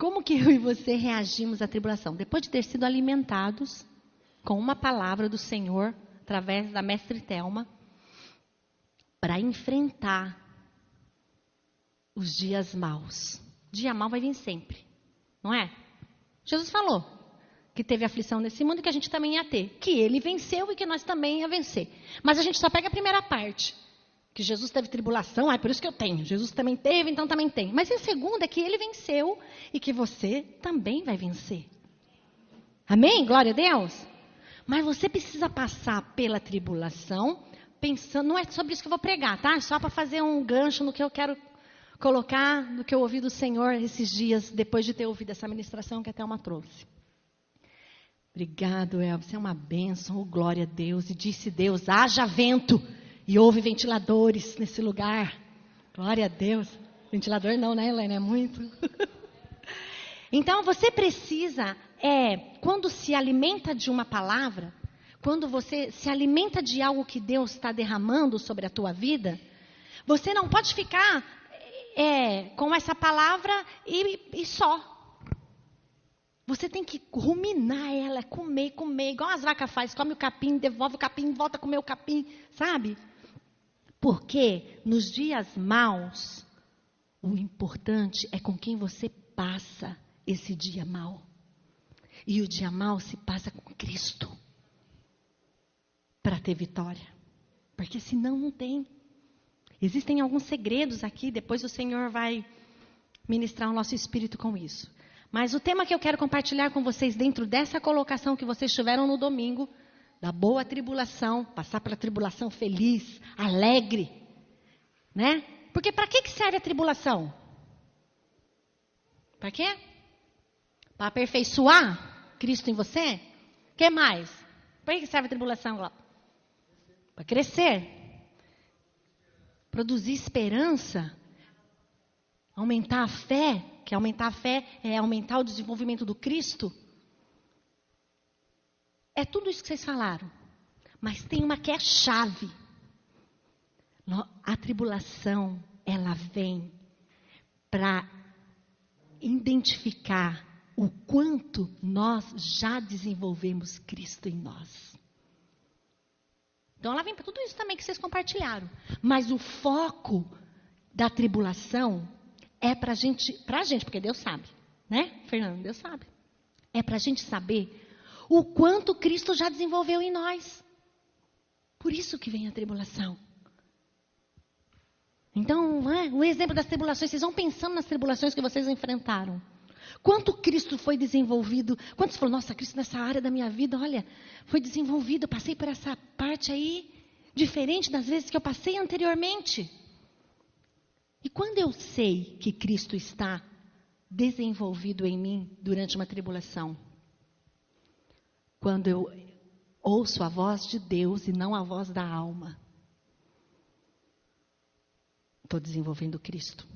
Como que eu e você reagimos à tribulação? Depois de ter sido alimentados com uma palavra do Senhor, através da mestre Thelma, para enfrentar os dias maus. Dia mau vai vir sempre, não é? Jesus falou que teve aflição nesse mundo e que a gente também ia ter. Que ele venceu e que nós também ia vencer. Mas a gente só pega a primeira parte. Que Jesus teve tribulação, por isso que eu tenho. Jesus também teve, então também tem. Mas a segunda é que ele venceu e que você também vai vencer. Amém? Glória a Deus. Mas você precisa passar pela tribulação pensando, não é sobre isso que eu vou pregar, tá? Só para fazer um gancho no que eu quero colocar, no que eu ouvi do Senhor esses dias, depois de ter ouvido essa ministração que a Thelma trouxe. Obrigado, El, você é uma bênção, oh, glória a Deus. E disse Deus, haja vento, e houve ventiladores nesse lugar. Glória a Deus. Ventilador não, né, Helena? É muito. Então, você precisa, quando se alimenta de uma palavra, quando você se alimenta de algo que Deus está derramando sobre a tua vida, você não pode ficar com essa palavra e só. Você tem que ruminar ela, comer, igual as vacas fazem, come o capim, devolve o capim, volta a comer o capim, sabe? Porque nos dias maus, o importante é com quem você passa esse dia mau. E o dia mau se passa com Cristo. Para ter vitória. Porque senão não tem. Existem alguns segredos aqui, depois o Senhor vai ministrar o nosso espírito com isso. Mas o tema que eu quero compartilhar com vocês dentro dessa colocação que vocês tiveram no domingo, da boa tribulação, passar pela tribulação feliz, alegre, né? Porque para que serve a tribulação? Para quê? Para aperfeiçoar Cristo em você? O que mais? Para que serve a tribulação? Para crescer. Produzir esperança. Aumentar a fé. Que aumentar a fé é aumentar o desenvolvimento do Cristo. É tudo isso que vocês falaram. Mas tem uma que é a chave. A tribulação, ela vem para identificar o quanto nós já desenvolvemos Cristo em nós. Então ela vem para tudo isso também que vocês compartilharam. Mas o foco da tribulação é para a gente, porque Deus sabe, né, Fernando? Deus sabe. É para a gente saber o quanto Cristo já desenvolveu em nós. Por isso que vem a tribulação. Então, o exemplo das tribulações, vocês vão pensando nas tribulações que vocês enfrentaram. Quanto Cristo foi desenvolvido? Quantos falaram, nossa, Cristo nessa área da minha vida, olha, foi desenvolvido, eu passei por essa parte aí, diferente das vezes que eu passei anteriormente. E quando eu sei que Cristo está desenvolvido em mim durante uma tribulação? Quando eu ouço a voz de Deus e não a voz da alma. Estou desenvolvendo Cristo.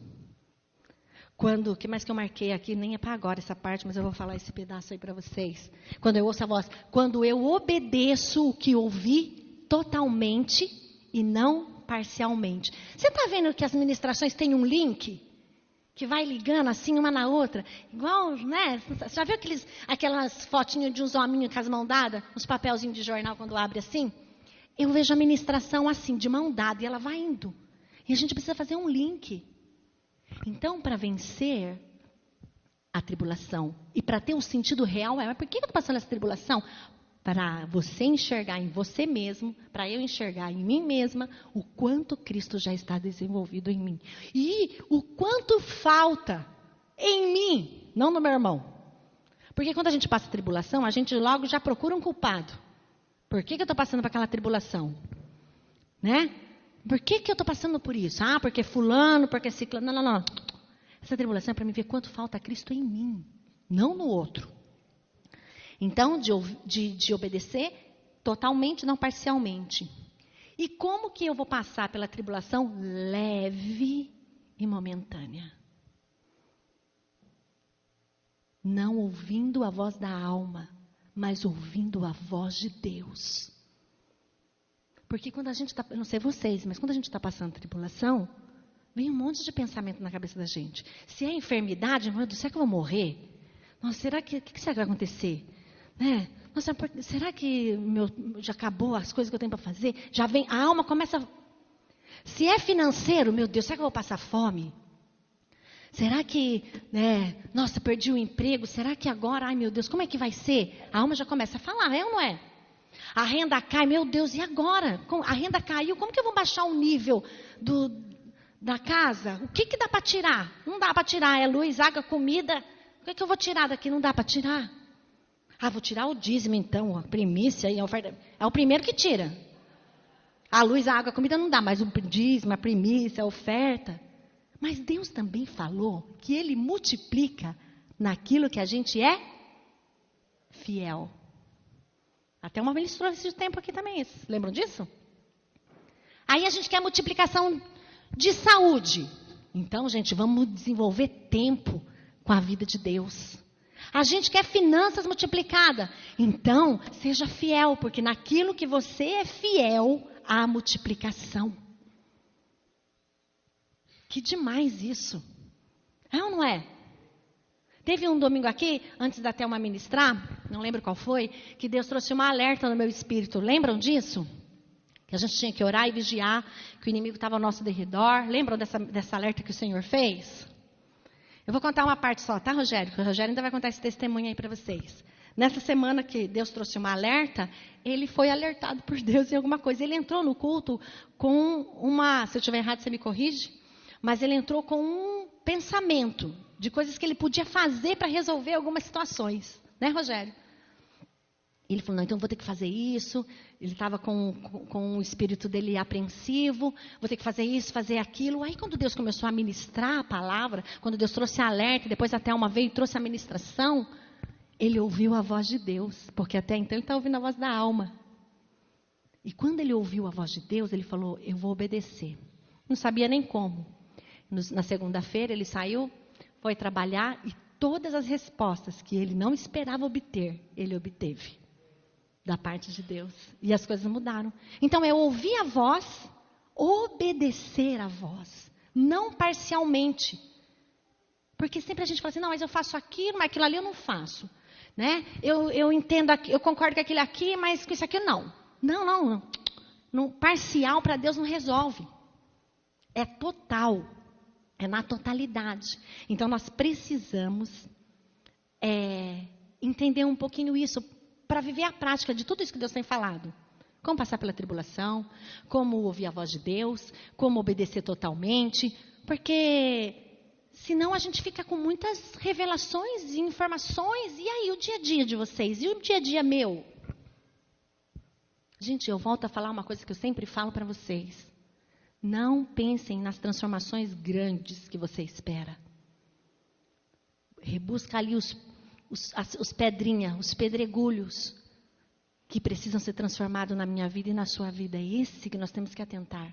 O que mais que eu marquei aqui, nem é para agora essa parte, mas eu vou falar esse pedaço aí para vocês. Quando eu ouço a voz, quando eu obedeço o que ouvi totalmente e não parcialmente. Você está vendo que as ministrações têm um link? Que vai ligando assim uma na outra? Igual, né? Você já viu aquelas fotinhas de uns hominhos com as mãos dadas? Uns papelzinhos de jornal quando abre assim? Eu vejo a ministração assim, de mão dada, e ela vai indo. E a gente precisa fazer um link. Então, para vencer a tribulação e para ter um sentido real, mas por que eu estou passando essa tribulação? Para você enxergar em você mesmo, para eu enxergar em mim mesma, o quanto Cristo já está desenvolvido em mim. E o quanto falta em mim, não no meu irmão. Porque quando a gente passa tribulação, a gente logo já procura um culpado. Por que eu estou passando por aquela tribulação? Né? Por que eu estou passando por isso? Porque fulano, porque ciclano. Não. Essa tribulação é para me ver quanto falta Cristo em mim, não no outro. Então, de obedecer totalmente, não parcialmente. E como que eu vou passar pela tribulação? Leve e momentânea. Não ouvindo a voz da alma, mas ouvindo a voz de Deus. Porque quando a gente está, eu não sei vocês, mas quando a gente está passando tribulação, Vem um monte de pensamento na cabeça da gente. Se é enfermidade, meu Deus, será que eu vou morrer? Nossa, será que será que vai acontecer? Né? Nossa, será que já acabou as coisas que eu tenho para fazer? Já vem, a alma começa. Se é financeiro, meu Deus, será que eu vou passar fome? Será que, nossa, perdi o emprego? Será que agora, ai meu Deus, como é que vai ser? A alma já começa a falar, é ou não é? A renda cai, meu Deus, e agora? A renda caiu, como que eu vou baixar o nível da casa? O que dá para tirar? Não dá para tirar, é luz, água, comida. O que eu vou tirar daqui? Não dá para tirar. Ah, vou tirar o dízimo então, a primícia e a oferta. É o primeiro que tira. A luz, a água, a comida não dá, mas o dízimo, a primícia, a oferta. Mas Deus também falou que Ele multiplica naquilo que a gente é fiel. Até uma vez trouxe esse tempo aqui também, lembram disso? Aí a gente quer multiplicação de saúde. Então, gente, vamos desenvolver tempo com a vida de Deus. A gente quer finanças multiplicadas. Então, seja fiel, porque naquilo que você é fiel, há multiplicação. Que demais isso. É ou não é? Teve um domingo aqui, antes da Thelma ministrar, não lembro qual foi, que Deus trouxe uma alerta no meu espírito. Lembram disso? Que a gente tinha que orar e vigiar, que o inimigo estava ao nosso derredor. Lembram dessa alerta que o Senhor fez? Eu vou contar uma parte só, tá, Rogério? Porque o Rogério ainda vai contar esse testemunho aí para vocês. Nessa semana que Deus trouxe uma alerta, ele foi alertado por Deus em alguma coisa. Ele entrou no culto com se eu estiver errado, você me corrige, mas ele entrou com um pensamento de coisas que ele podia fazer para resolver algumas situações. Né, Rogério? Ele falou, não, então vou ter que fazer isso. Ele estava com o espírito dele apreensivo. Vou ter que fazer isso, fazer aquilo. Aí quando Deus começou a ministrar a palavra, quando Deus trouxe a alerta, depois até uma veio e trouxe a ministração, ele ouviu a voz de Deus. Porque até então ele está ouvindo a voz da alma. E quando ele ouviu a voz de Deus, ele falou, eu vou obedecer. Não sabia nem como. Na segunda-feira ele saiu, foi trabalhar e todas as respostas que ele não esperava obter, ele obteve. Da parte de Deus. E as coisas mudaram. Então, é ouvir a voz, obedecer a voz. Não parcialmente. Porque sempre a gente fala assim, não, mas eu faço aquilo, mas aquilo ali eu não faço. Né? Eu entendo, eu concordo com aquilo aqui, mas com isso aqui não. Não. Parcial para Deus não resolve. É total. É na totalidade. Então, nós precisamos entender um pouquinho isso, para viver a prática de tudo isso que Deus tem falado. Como passar pela tribulação, como ouvir a voz de Deus, como obedecer totalmente. Porque senão a gente fica com muitas revelações e informações. E aí, o dia a dia de vocês? E o dia a dia meu? Gente, eu volto a falar uma coisa que eu sempre falo para vocês. Não pensem nas transformações grandes que você espera. Rebusca ali os pedrinhas, os pedregulhos que precisam ser transformados na minha vida e na sua vida. É esse que nós temos que atentar.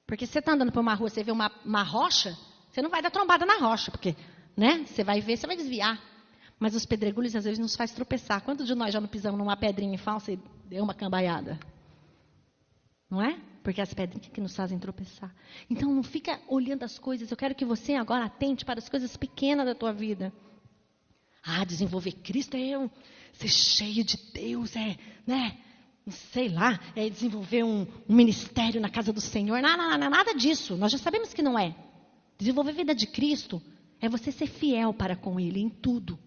Porque se você está andando por uma rua, você vê uma rocha, você não vai dar trombada na rocha, porque, né? Você vai ver, você vai desviar. Mas os pedregulhos às vezes nos faz tropeçar. Quantos de nós já não pisamos numa pedrinha falsa e deu uma cambaiada? Não é? Porque as pedrinhas que nos fazem tropeçar. Então não fica olhando as coisas. Eu quero que você agora atente para as coisas pequenas da tua vida. Desenvolver Cristo é ser cheio de Deus, né? Sei lá, é desenvolver um ministério na casa do Senhor. Nada disso. Nós já sabemos que não é. Desenvolver a vida de Cristo é você ser fiel para com Ele em tudo.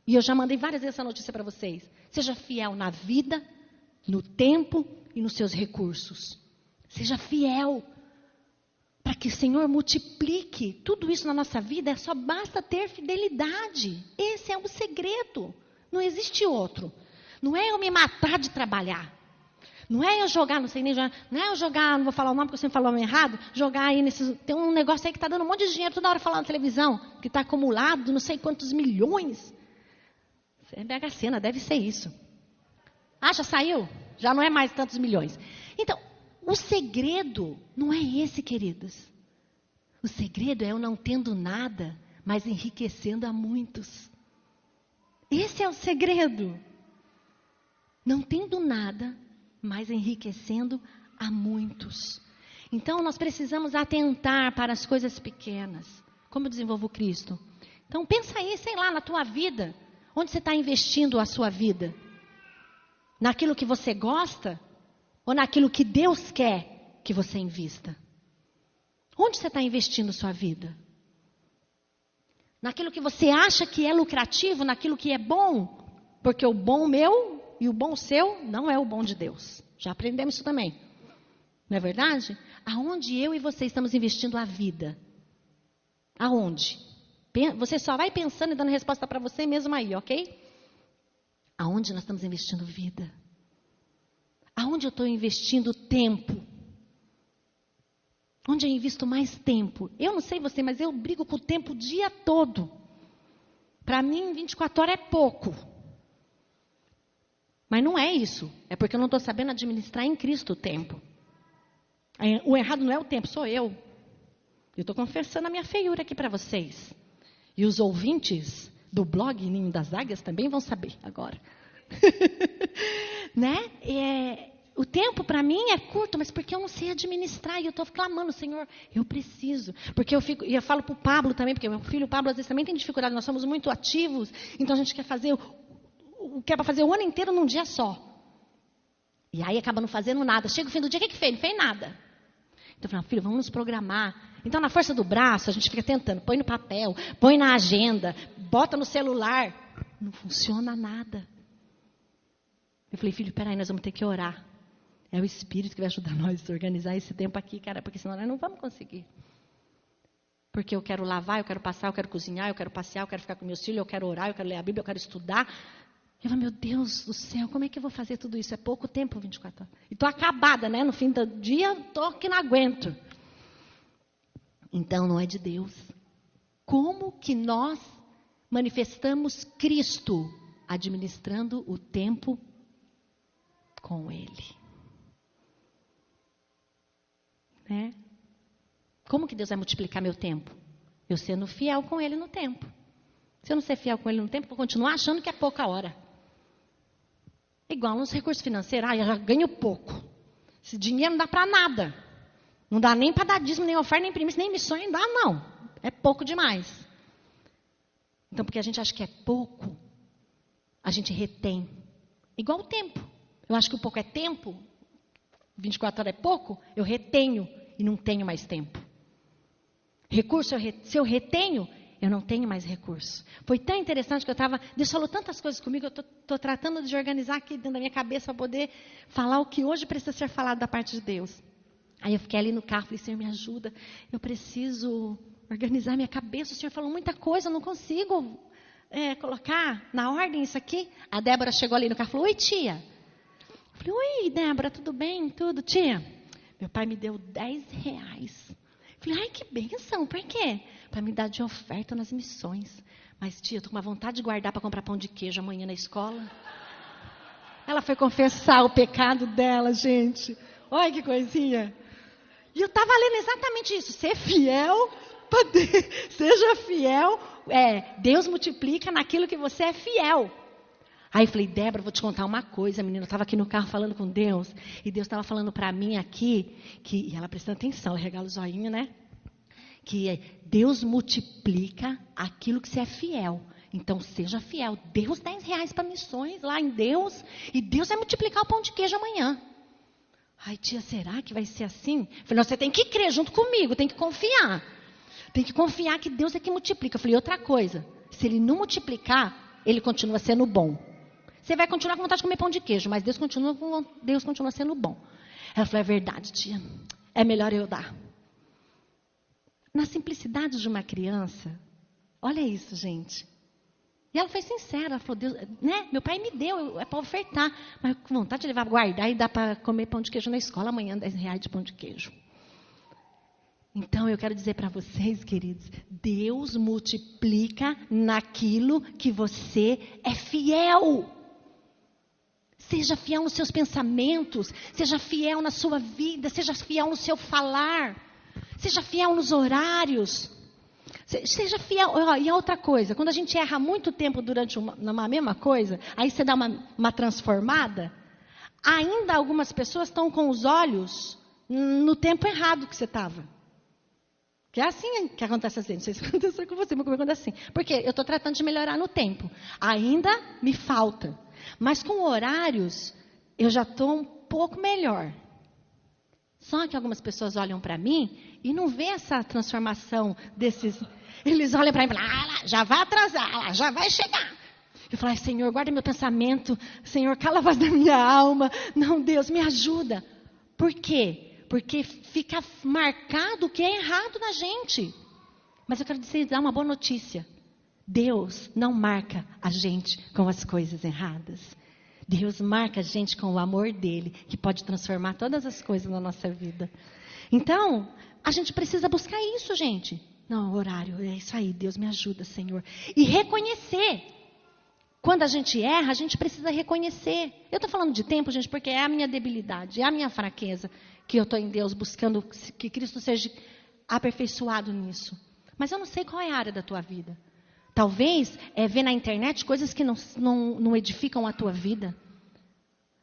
E eu já mandei várias vezes essa notícia para vocês. Seja fiel na vida, no tempo e nos seus recursos. Seja fiel. Para que o Senhor multiplique tudo isso na nossa vida, só basta ter fidelidade. Esse é o segredo. Não existe outro. Não é eu me matar de trabalhar. Não é eu jogar, não sei nem jogar. Não é eu jogar, não vou falar o nome porque você falou o nome errado. Jogar aí tem um negócio aí que está dando um monte de dinheiro toda hora falando na televisão. Que está acumulado, não sei quantos milhões. É BH Sena, deve ser isso. Já saiu? Já não é mais tantos milhões. Então, o segredo não é esse, queridos. O segredo é eu não tendo nada, mas enriquecendo a muitos. Esse é o segredo. Não tendo nada, mas enriquecendo a muitos. Então, nós precisamos atentar para as coisas pequenas. Como eu desenvolvo Cristo? Então, pensa aí, sei lá, na tua vida. Onde você está investindo a sua vida? Naquilo que você gosta? Ou naquilo que Deus quer que você invista? Onde você está investindo sua vida? Naquilo que você acha que é lucrativo, naquilo que é bom? Porque o bom meu e o bom seu não é o bom de Deus. Já aprendemos isso também. Não é verdade? Aonde eu e você estamos investindo a vida? Aonde? Você só vai pensando e dando resposta para você mesmo aí, ok? Aonde nós estamos investindo vida? Aonde eu estou investindo tempo? Onde eu invisto mais tempo? Eu não sei você, mas eu brigo com o tempo o dia todo. Para mim, 24 horas é pouco. Mas não é isso. É porque eu não estou sabendo administrar em Cristo o tempo. O errado não é o tempo, sou eu. Eu estou confessando a minha feiura aqui para vocês. E os ouvintes do blog Ninho das Águias também vão saber agora. Né? O tempo para mim é curto, mas porque eu não sei administrar. E eu estou clamando, Senhor, eu preciso. Porque e eu falo para o Pablo também, porque meu filho Pablo às vezes também tem dificuldade. Nós somos muito ativos, então a gente quer fazer o que é para fazer o ano inteiro num dia só. E aí acaba não fazendo nada. Chega o fim do dia, o que fez? Não fez nada. Então eu falo, filho, vamos nos programar. Então na força do braço a gente fica tentando. Põe no papel, põe na agenda, bota no celular. Não funciona nada. Eu falei, filho, peraí, nós vamos ter que orar. É o Espírito que vai ajudar nós a organizar esse tempo aqui, cara, porque senão nós não vamos conseguir. Porque eu quero lavar, eu quero passar, eu quero cozinhar, eu quero passear, eu quero ficar com meus filhos, eu quero orar, eu quero ler a Bíblia, eu quero estudar. Eu falo, meu Deus do céu, como é que eu vou fazer tudo isso? É pouco tempo, 24 horas. E estou acabada, né? No fim do dia, estou que não aguento. Então, não é de Deus. Como que nós manifestamos Cristo administrando o tempo com Ele? Né? Como que Deus vai multiplicar meu tempo? Eu sendo fiel com Ele no tempo. Se eu não ser fiel com Ele no tempo, eu vou continuar achando que é pouca hora. Igual nos recursos financeiros, eu já ganho pouco. Esse dinheiro não dá para nada. Não dá nem para dar dízimo, nem oferta, nem primícia, nem missões, não dá não. É pouco demais. Então, porque a gente acha que é pouco, a gente retém. Igual o tempo. Eu acho que o pouco é tempo, 24 horas é pouco, eu retenho e não tenho mais tempo. Recurso, se eu retenho, eu não tenho mais recurso. Foi tão interessante que Deus falou tantas coisas comigo, eu estou tratando de organizar aqui dentro da minha cabeça para poder falar o que hoje precisa ser falado da parte de Deus. Aí eu fiquei ali no carro, falei, Senhor, me ajuda, eu preciso organizar minha cabeça. O Senhor falou muita coisa, eu não consigo colocar na ordem isso aqui. A Débora chegou ali no carro e falou, oi tia. Eu falei, oi Débora, tudo bem? Tudo, tia? Meu pai me deu R$10. Falei, ai, que bênção, por quê? Para me dar de oferta nas missões. Mas, tia, eu estou com uma vontade de guardar para comprar pão de queijo amanhã na escola. Ela foi confessar o pecado dela, gente. Olha que coisinha. E eu estava lendo exatamente isso. Ser fiel, seja fiel. Deus multiplica naquilo que você é fiel. Aí eu falei, Débora, vou te contar uma coisa, menina. Eu estava aqui no carro falando com Deus. E Deus estava falando para mim aqui, e ela prestando atenção, ela regala o zoinho, né? Que Deus multiplica aquilo que você é fiel. Então, seja fiel. Deus R$10 para missões lá em Deus. E Deus vai multiplicar o pão de queijo amanhã. Ai, tia, será que vai ser assim? Eu falei, não, você tem que crer junto comigo, tem que confiar. Tem que confiar que Deus é que multiplica. Eu falei, outra coisa. Se Ele não multiplicar, Ele continua sendo bom. Você vai continuar com vontade de comer pão de queijo, mas Deus continua sendo bom. Ela falou, é verdade, tia. É melhor eu dar. Na simplicidade de uma criança, olha isso, gente. E ela foi sincera, ela falou, Deus, né? Meu pai me deu, é para ofertar. Mas com vontade de levar, guardar e dar para comer pão de queijo na escola amanhã, R$10 de pão de queijo. Então, eu quero dizer para vocês, queridos, Deus multiplica naquilo que você é fiel. Seja fiel nos seus pensamentos, seja fiel na sua vida, seja fiel no seu falar, seja fiel nos horários, seja fiel. E outra coisa, quando a gente erra muito tempo durante uma mesma coisa, aí você dá uma transformada, ainda algumas pessoas estão com os olhos no tempo errado que você estava. Que é assim que acontece assim. Não sei se aconteceu com você, mas comigo acontece assim. Porque eu estou tratando de melhorar no tempo. Ainda me falta. Mas com horários, eu já estou um pouco melhor. Só que algumas pessoas olham para mim e não vê essa transformação desses... Eles olham para mim e falam, já vai atrasar, já vai chegar. Eu falo, Senhor, guarda meu pensamento. Senhor, cala a voz da minha alma. Não, Deus, me ajuda. Por quê? Porque fica marcado o que é errado na gente. Mas eu quero dar uma boa notícia. Deus não marca a gente com as coisas erradas. Deus marca a gente com o amor dele, que pode transformar todas as coisas na nossa vida. Então, a gente precisa buscar isso, gente. Não, horário, é isso aí. Deus me ajuda, Senhor. E reconhecer. Quando a gente erra, a gente precisa reconhecer. Eu estou falando de tempo, gente, porque é a minha debilidade, é a minha fraqueza. Que eu estou em Deus buscando que Cristo seja aperfeiçoado nisso. Mas eu não sei qual é a área da tua vida. Talvez é ver na internet coisas que não edificam a tua vida.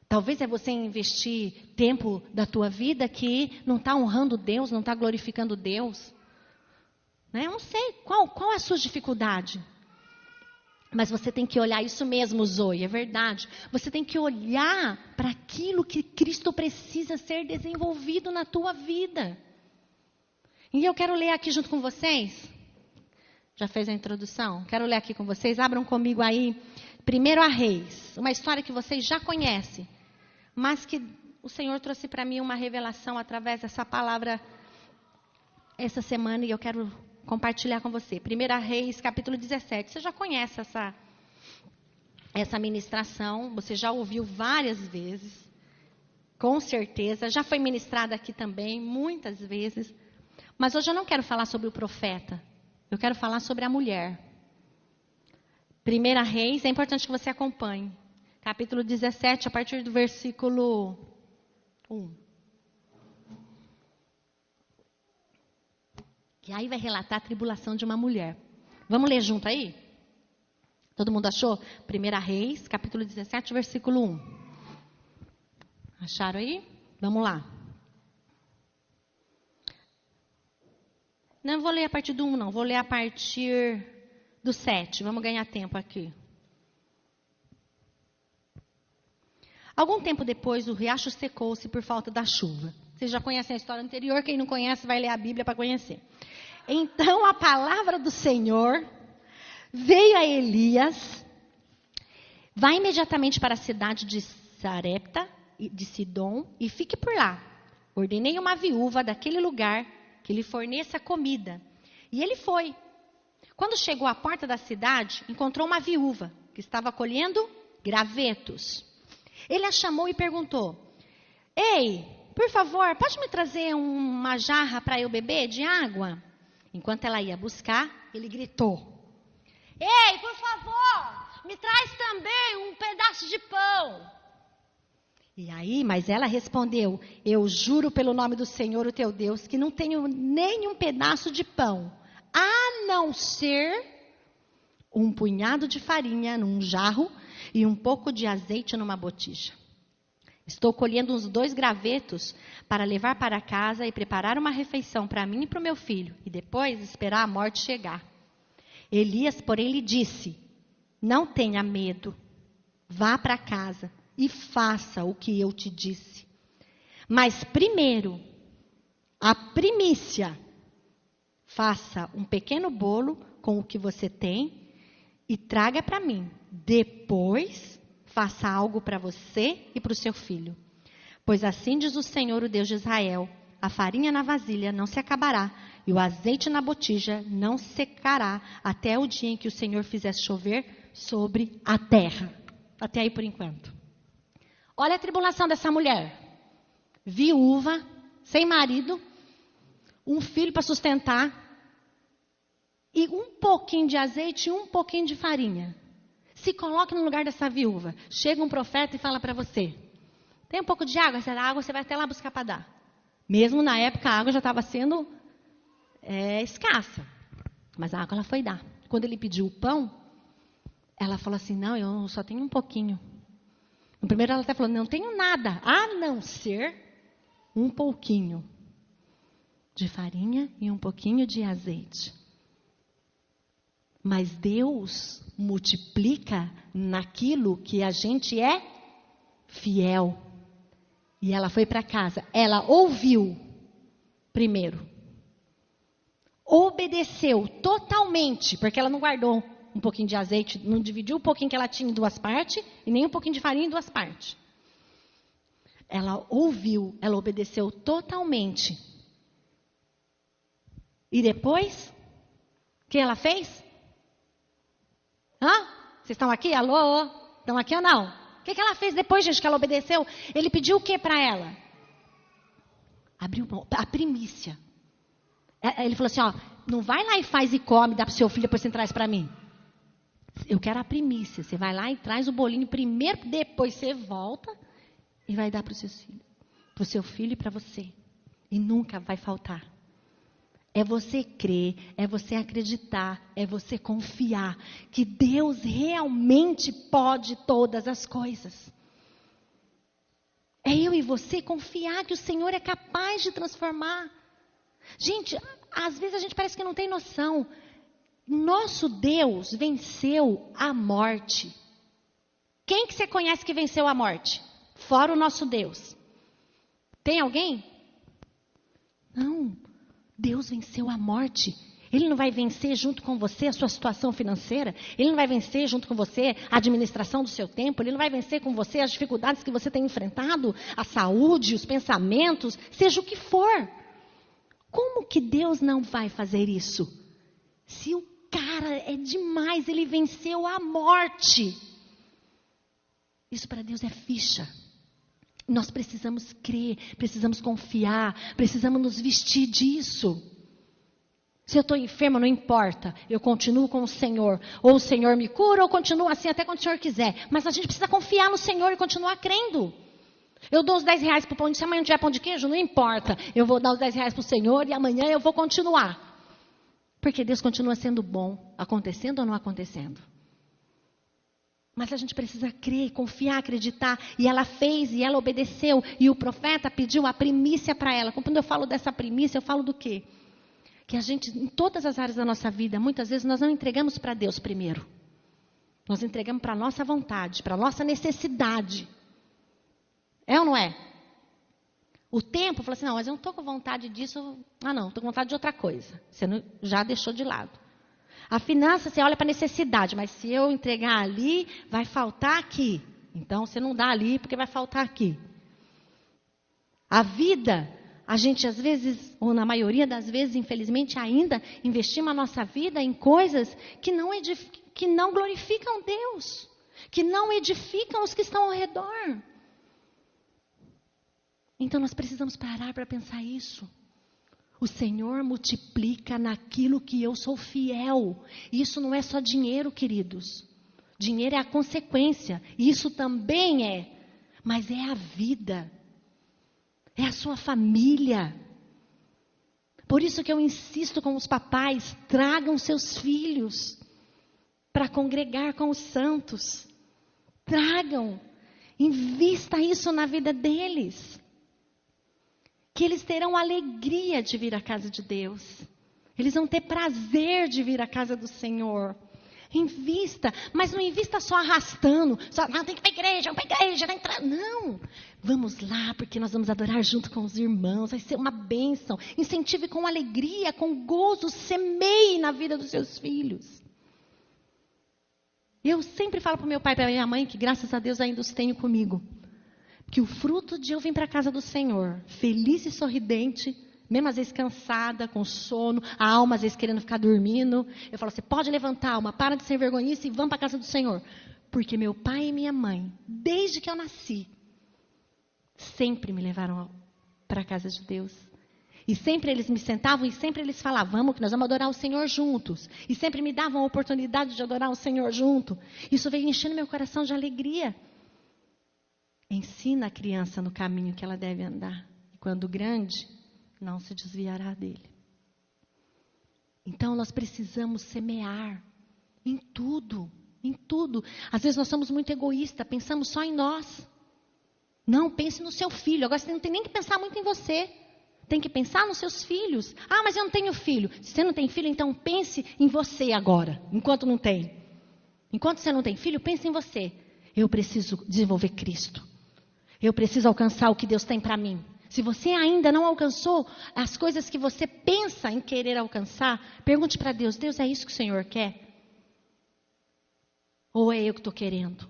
Talvez é você investir tempo da tua vida que não está honrando Deus, não está glorificando Deus. Né? Eu não sei qual é a sua dificuldade. Mas você tem que olhar isso mesmo, Zoe, é verdade. Você tem que olhar para aquilo que Cristo precisa ser desenvolvido na tua vida. E eu quero ler aqui junto com vocês. Já fez a introdução? Quero ler aqui com vocês. Abram comigo aí. 1 Reis. Uma história que vocês já conhecem. Mas que o Senhor trouxe para mim uma revelação através dessa palavra essa semana. E eu quero compartilhar com você. 1 Reis, capítulo 17. Você já conhece essa ministração. Você já ouviu várias vezes. Com certeza. Já foi ministrada aqui também, muitas vezes. Mas hoje eu não quero falar sobre o profeta. Eu quero falar sobre a mulher. 1 Reis, é importante que você acompanhe. Capítulo 17, a partir do versículo 1. Que aí vai relatar a tribulação de uma mulher. Vamos ler junto aí? Todo mundo achou? 1 Reis, capítulo 17, versículo 1. Acharam aí? Vamos lá. Não vou ler a partir do 1, não. Vou ler a partir do 7. Vamos ganhar tempo aqui. Algum tempo depois, o riacho secou-se por falta da chuva. Vocês já conhecem a história anterior. Quem não conhece, vai ler a Bíblia para conhecer. Então, a palavra do Senhor veio a Elias. Vá imediatamente para a cidade de Sarepta, de Sidom, e fique por lá. Ordenei uma viúva daquele lugar que lhe forneça comida. E ele foi. Quando chegou à porta da cidade, encontrou uma viúva que estava colhendo gravetos. Ele a chamou e perguntou: Ei, por favor, pode me trazer uma jarra para eu beber de água? Enquanto ela ia buscar, ele gritou: Ei, por favor, me traz também um pedaço de pão. E aí, mas ela respondeu: Eu juro pelo nome do Senhor, o teu Deus, que não tenho nem um pedaço de pão, a não ser um punhado de farinha num jarro e um pouco de azeite numa botija. Estou colhendo uns 2 gravetos para levar para casa e preparar uma refeição para mim e para o meu filho, e depois esperar a morte chegar. Elias, porém, lhe disse: Não tenha medo, vá para casa e faça o que eu te disse. Mas primeiro, a primícia, faça um pequeno bolo com o que você tem e traga para mim. Depois, faça algo para você e para o seu filho. Pois assim diz o Senhor, o Deus de Israel: a farinha na vasilha não se acabará e o azeite na botija não secará até o dia em que o Senhor fizer chover sobre a terra. Até aí por enquanto. Olha a tribulação dessa mulher. Viúva, sem marido, um filho para sustentar e um pouquinho de azeite e um pouquinho de farinha. Se coloque no lugar dessa viúva. Chega um profeta e fala para você: tem um pouco de água? Essa água você vai até lá buscar para dar. Mesmo na época a água já estava sendo escassa. Mas a água ela foi dar. Quando ele pediu o pão, ela falou assim: não, eu só tenho um pouquinho. No primeiro ela até falou: não tenho nada, a não ser um pouquinho de farinha e um pouquinho de azeite. Mas Deus multiplica naquilo que a gente é fiel. E ela foi para casa. Ela ouviu primeiro. Obedeceu totalmente, porque ela não guardou um pouquinho de azeite, não dividiu o pouquinho que ela tinha em duas partes, e nem um pouquinho de farinha em duas partes. Ela ouviu, ela obedeceu totalmente. E depois, o que ela fez? Vocês estão aqui? Alô? Estão aqui ou não? O que ela fez depois, gente, que ela obedeceu? Ele pediu o que para ela? Abriu a primícia. Ele falou assim, não vai lá e faz e come, dá para o seu filho, depois você traz para mim. Eu quero a primícia. Você vai lá e traz o bolinho primeiro, depois você volta e vai dar para os seus filhos. Para o seu filho e para você. E nunca vai faltar. É você crer, é você acreditar, é você confiar que Deus realmente pode todas as coisas. É eu e você confiar que o Senhor é capaz de transformar. Gente, às vezes a gente parece que não tem noção. Nosso Deus venceu a morte. Quem que você conhece que venceu a morte? Fora o nosso Deus. Tem alguém? Não. Deus venceu a morte. Ele não vai vencer junto com você a sua situação financeira. Ele não vai vencer junto com você a administração do seu tempo. Ele não vai vencer com você as dificuldades que você tem enfrentado, a saúde, os pensamentos, seja o que for. Como que Deus não vai fazer isso? Se o cara é demais, ele venceu a morte. Isso para Deus é ficha. Nós precisamos crer, precisamos confiar, precisamos nos vestir disso. Se eu estou enferma, não importa, eu continuo com o Senhor. Ou o Senhor me cura, ou continuo assim até quando o Senhor quiser. Mas a gente precisa confiar no Senhor e continuar crendo. Eu dou os 10 reais para o pão de queijo, se amanhã não tiver pão de queijo, não importa. Eu vou dar os 10 reais para o Senhor e amanhã eu vou continuar. Porque Deus continua sendo bom, acontecendo ou não acontecendo. Mas a gente precisa crer, confiar, acreditar. E ela fez, e ela obedeceu. E o profeta pediu a primícia para ela. Quando eu falo dessa primícia, eu falo do quê? Que a gente, em todas as áreas da nossa vida, muitas vezes nós não entregamos para Deus primeiro. Nós entregamos para a nossa vontade, para a nossa necessidade. É ou não é? O tempo, fala assim, não, mas eu não estou com vontade disso. Não, estou com vontade de outra coisa. Você já deixou de lado. A finança, você olha para a necessidade, mas se eu entregar ali, vai faltar aqui. Então, você não dá ali, porque vai faltar aqui. A vida, a gente às vezes, ou na maioria das vezes, infelizmente, ainda investimos a nossa vida em coisas que não glorificam Deus, que não edificam os que estão ao redor. Então, nós precisamos parar para pensar isso. O Senhor multiplica naquilo que eu sou fiel. Isso não é só dinheiro, queridos. Dinheiro é a consequência. Isso também é. Mas é a vida. É a sua família. Por isso que eu insisto com os papais. Tragam seus filhos para congregar com os santos. Tragam. Invista isso na vida deles. Que eles terão alegria de vir à casa de Deus. Eles vão ter prazer de vir à casa do Senhor. Invista, mas não invista só arrastando. Só, não, tem que ir para a igreja, vai entrar. Não, vamos lá, porque nós vamos adorar junto com os irmãos. Vai ser uma bênção. Incentive com alegria, com gozo, semeie na vida dos seus filhos. Eu sempre falo para o meu pai e para a minha mãe, que graças a Deus ainda os tenho comigo. Que o fruto de eu vir para a casa do Senhor, feliz e sorridente, mesmo às vezes cansada, com sono, a alma às vezes querendo ficar dormindo. Eu falo, você pode levantar, alma, para de ser vergonhice e vamos para a casa do Senhor. Porque meu pai e minha mãe, desde que eu nasci, sempre me levaram para a casa de Deus. E sempre eles me sentavam e sempre eles falavam, vamos que nós vamos adorar o Senhor juntos. E sempre me davam a oportunidade de adorar o Senhor junto. Isso veio enchendo meu coração de alegria. Ensina a criança no caminho que ela deve andar. E quando grande, não se desviará dele. Então nós precisamos semear em tudo, em tudo. Às vezes nós somos muito egoístas, pensamos só em nós. Não, pense no seu filho. Agora você não tem nem que pensar muito em você. Tem que pensar nos seus filhos. Ah, mas eu não tenho filho. Se você não tem filho, então pense em você agora, enquanto não tem. Enquanto você não tem filho, pense em você. Eu preciso desenvolver Cristo. Eu preciso alcançar o que Deus tem para mim. Se você ainda não alcançou as coisas que você pensa em querer alcançar, pergunte para Deus, Deus, é isso que o Senhor quer? Ou é eu que estou querendo?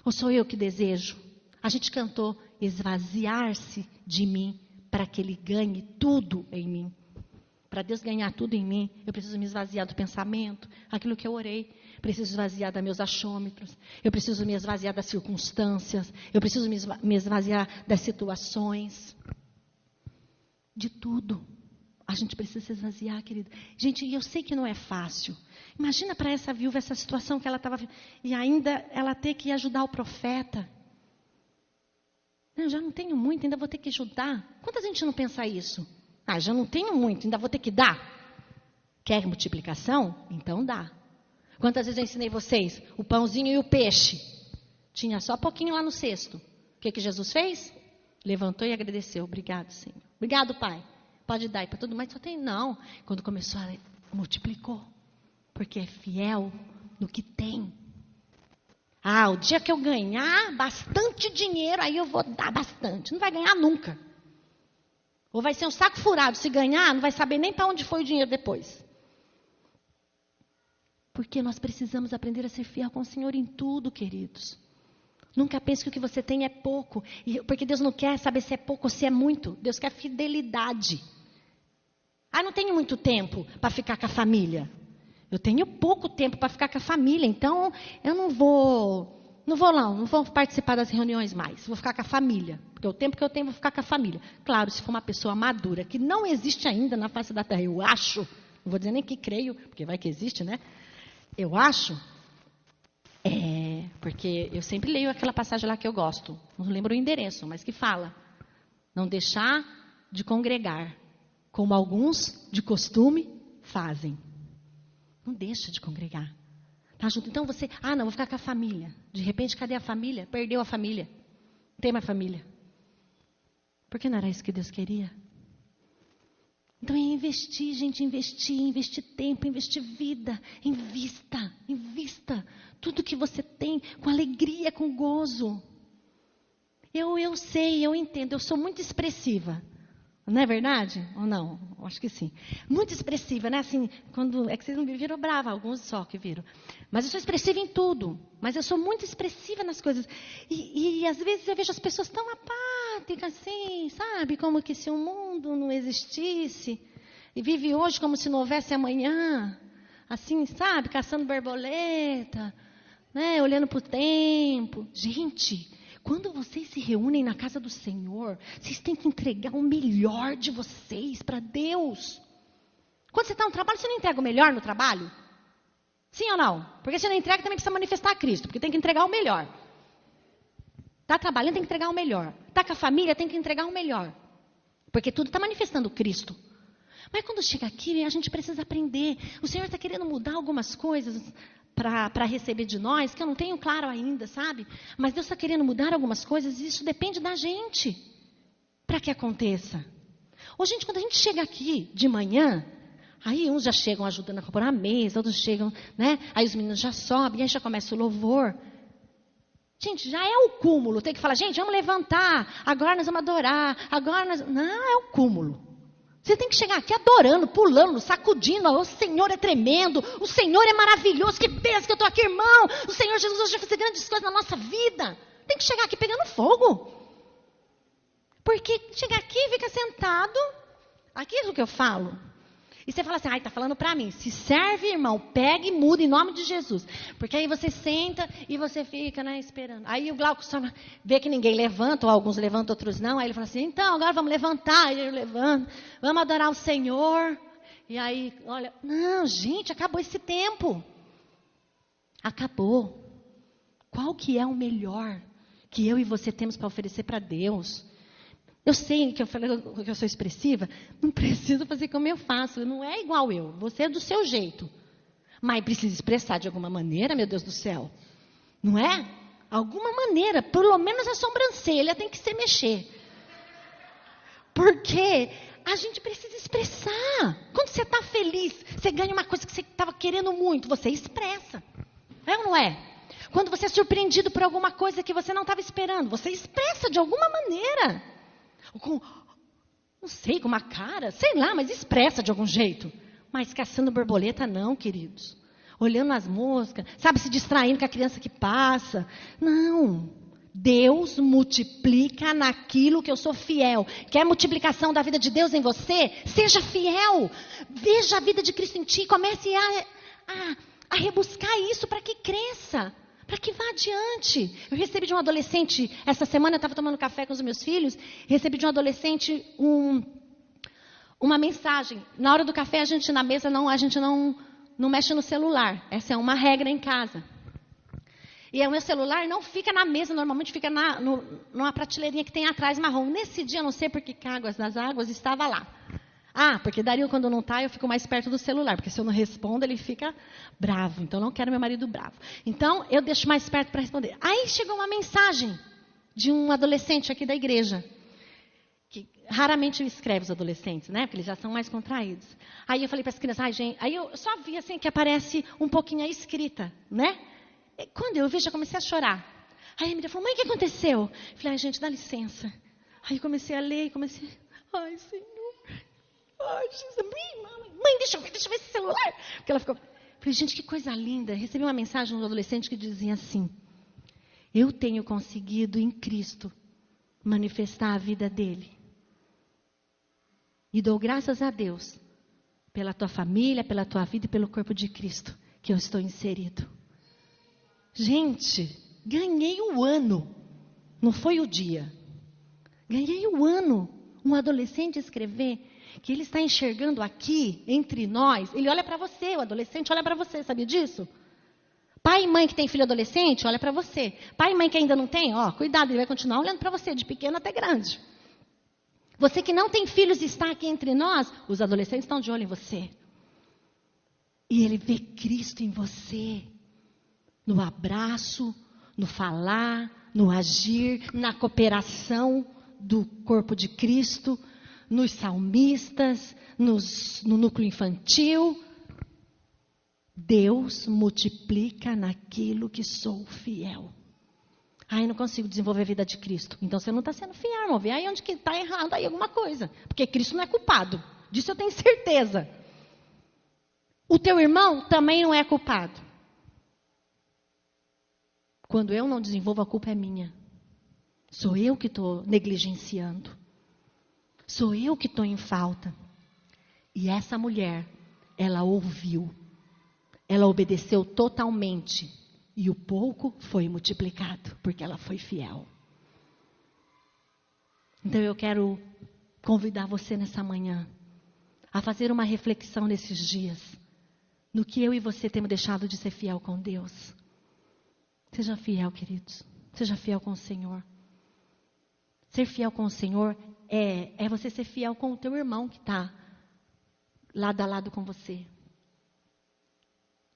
Ou sou eu que desejo? A gente cantou, esvaziar-se de mim para que Ele ganhe tudo em mim. Para Deus ganhar tudo em mim, eu preciso me esvaziar do pensamento, aquilo que eu orei. Preciso esvaziar dos meus achômetros. Eu preciso me esvaziar das circunstâncias. Eu preciso me esvaziar das situações. De tudo. A gente precisa se esvaziar, querido. Gente, eu sei que não é fácil. Imagina para essa viúva essa situação que ela estava... E ainda ela ter que ajudar o profeta. Eu já não tenho muito, ainda vou ter que ajudar. Quanta gente não pensa isso? Ah, já não tenho muito, ainda vou ter que dar. Quer multiplicação? Então dá. Quantas vezes eu ensinei vocês? O pãozinho e o peixe. Tinha só pouquinho lá no cesto. O que Jesus fez? Levantou e agradeceu. Obrigado, Senhor. Obrigado, Pai. Pode dar para todo mundo, mas só tem não. Quando começou, multiplicou. Porque é fiel no que tem. Ah, o dia que eu ganhar bastante dinheiro, aí eu vou dar bastante. Não vai ganhar nunca. Ou vai ser um saco furado. Se ganhar, não vai saber nem para onde foi o dinheiro depois. Porque nós precisamos aprender a ser fiel com o Senhor em tudo, queridos. Nunca pense que o que você tem é pouco. Porque Deus não quer saber se é pouco ou se é muito. Deus quer fidelidade. Ah, não tenho muito tempo para ficar com a família. Eu tenho pouco tempo para ficar com a família. Então, eu não vou participar das reuniões mais. Vou ficar com a família. Porque o tempo que eu tenho, vou ficar com a família. Claro, se for uma pessoa madura, que não existe ainda na face da terra, eu acho. Não vou dizer nem que creio, porque vai que existe, né? Eu acho, porque eu sempre leio aquela passagem lá que eu gosto, não lembro o endereço, mas que fala, não deixar de congregar, como alguns de costume fazem. Não deixa de congregar. Tá junto? Então você, não, vou ficar com a família. De repente, cadê a família? Perdeu a família. Não tem mais família. Por que não era isso que Deus queria? Então é investir, gente, investir tempo, investir vida, invista tudo que você tem com alegria, com gozo. Eu sei, eu entendo, eu sou muito expressiva, não é verdade? Ou não? Acho que sim. Muito expressiva, né? Assim, é que vocês não me viram brava, alguns só que viram. Mas eu sou expressiva em tudo, mas eu sou muito expressiva nas coisas. E às vezes eu vejo as pessoas tão apáticas assim, sabe? Como que se o mundo não existisse. E vive hoje como se não houvesse amanhã. Assim, sabe? Caçando borboleta, né? Olhando para o tempo. Gente, quando vocês se reúnem na casa do Senhor, vocês têm que entregar o melhor de vocês para Deus. Quando você está no trabalho, você não entrega o melhor no trabalho? Sim ou não? Porque se não entrega, também precisa manifestar a Cristo, porque tem que entregar o melhor. Está trabalhando, tem que entregar o melhor. Está com a família, tem que entregar o melhor. Porque tudo está manifestando Cristo. Mas quando chega aqui, a gente precisa aprender. O Senhor está querendo mudar algumas coisas para receber de nós, que eu não tenho claro ainda, sabe? Mas Deus está querendo mudar algumas coisas e isso depende da gente para que aconteça. Ô, gente, quando a gente chega aqui de manhã, aí uns já chegam ajudando a comprar a mesa, outros chegam, né? Aí os meninos já sobem, aí já começa o louvor. Gente, já é o cúmulo. Tem que falar, gente, vamos levantar, agora nós vamos adorar, Não, é o cúmulo. Você tem que chegar aqui adorando, pulando, sacudindo. O Senhor é tremendo, o Senhor é maravilhoso. Que benção que eu estou aqui, irmão. O Senhor Jesus hoje vai fazer grandes coisas na nossa vida. Tem que chegar aqui pegando fogo. Porque chegar aqui e fica sentado, aquilo que eu falo. E você fala assim, está falando para mim. Se serve, irmão, pega e muda em nome de Jesus. Porque aí você senta e você fica, né, esperando. Aí o Glauco só vê que ninguém levanta, ou alguns levantam, outros não. Aí ele fala assim, então, agora vamos levantar. Aí ele levanta, vamos adorar o Senhor. E aí, olha, não, gente, acabou esse tempo. Acabou. Qual que é o melhor que eu e você temos para oferecer para Deus? Eu sei que eu falei que eu sou expressiva, não preciso fazer como eu faço, não é igual eu, você é do seu jeito. Mas precisa expressar de alguma maneira, meu Deus do céu. Não é? Alguma maneira, pelo menos a sobrancelha tem que se mexer. Porque a gente precisa expressar. Quando você está feliz, você ganha uma coisa que você estava querendo muito, você expressa. É ou não é? Quando você é surpreendido por alguma coisa que você não estava esperando, você expressa de alguma maneira. Não sei, com uma cara, sei lá, mas expressa de algum jeito. Mas caçando borboleta não, queridos. Olhando as moscas, sabe, se distraindo com a criança que passa. Não. Deus multiplica naquilo que eu sou fiel. Quer multiplicação da vida de Deus em você? Seja fiel. Veja a vida de Cristo em ti. Comece a rebuscar isso para que cresça. Para que vá adiante. Eu recebi de um adolescente, essa semana eu estava tomando café com os meus filhos, recebi de um adolescente uma mensagem. Na hora do café, a gente na mesa a gente não mexe no celular. Essa é uma regra em casa. E o meu celular não fica na mesa, normalmente fica numa prateleirinha que tem atrás marrom. Nesse dia, eu não sei por que Águas das Águas estava lá. Porque Dario, quando não está, eu fico mais perto do celular. Porque se eu não respondo, ele fica bravo. Então, eu não quero meu marido bravo. Então, eu deixo mais perto para responder. Aí, chegou uma mensagem de um adolescente aqui da igreja. Que raramente escreve os adolescentes, né? Porque eles já são mais contraídos. Aí, eu falei para as crianças, gente... Aí, eu só vi, assim, que aparece um pouquinho a escrita, né? E quando eu vi, já comecei a chorar. Aí, a Emília falou, mãe, o que aconteceu? Eu falei, gente, dá licença. Aí, eu comecei a ler e comecei... Ai, Senhor... Ai, Jesus, mãe, deixa eu ver esse celular. Porque ela ficou... Falei, gente, que coisa linda. Recebi uma mensagem de um adolescente que dizia assim, eu tenho conseguido em Cristo manifestar a vida dele. E dou graças a Deus pela tua família, pela tua vida e pelo corpo de Cristo que eu estou inserido. Gente, ganhei o ano. Não foi o dia. Ganhei o ano. Um adolescente escrever que ele está enxergando aqui, entre nós, ele olha para você, o adolescente olha para você, sabia disso? Pai e mãe que tem filho adolescente, olha para você. Pai e mãe que ainda não tem, cuidado, ele vai continuar olhando para você, de pequeno até grande. Você que não tem filhos e está aqui entre nós, os adolescentes estão de olho em você. E ele vê Cristo em você, no abraço, no falar, no agir, na cooperação do corpo de Cristo, nos salmistas, no núcleo infantil. Deus multiplica naquilo que sou fiel. Não consigo desenvolver a vida de Cristo. Então você não está sendo fiel, irmão. Vê aí onde que está errado aí alguma coisa. Porque Cristo não é culpado. Disso eu tenho certeza. O teu irmão também não é culpado. Quando eu não desenvolvo, a culpa é minha. Sou eu que estou negligenciando. Sou eu que estou em falta. E essa mulher, ela ouviu. Ela obedeceu totalmente. E o pouco foi multiplicado, porque ela foi fiel. Então eu quero convidar você nessa manhã a fazer uma reflexão nesses dias. No que eu e você temos deixado de ser fiel com Deus. Seja fiel, queridos. Seja fiel com o Senhor. Ser fiel com o Senhor é você ser fiel com o teu irmão que está lado a lado com você.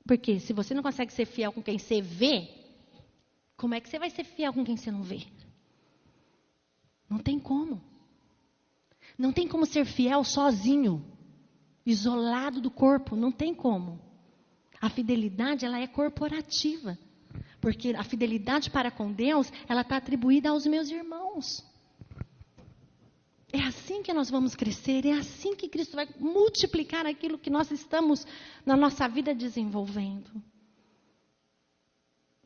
Porque se você não consegue ser fiel com quem você vê, como é que você vai ser fiel com quem você não vê? Não tem como. Não tem como ser fiel sozinho, isolado do corpo, não tem como. A fidelidade, ela é corporativa. Porque a fidelidade para com Deus, ela está atribuída aos meus irmãos. É assim que nós vamos crescer, é assim que Cristo vai multiplicar aquilo que nós estamos na nossa vida desenvolvendo.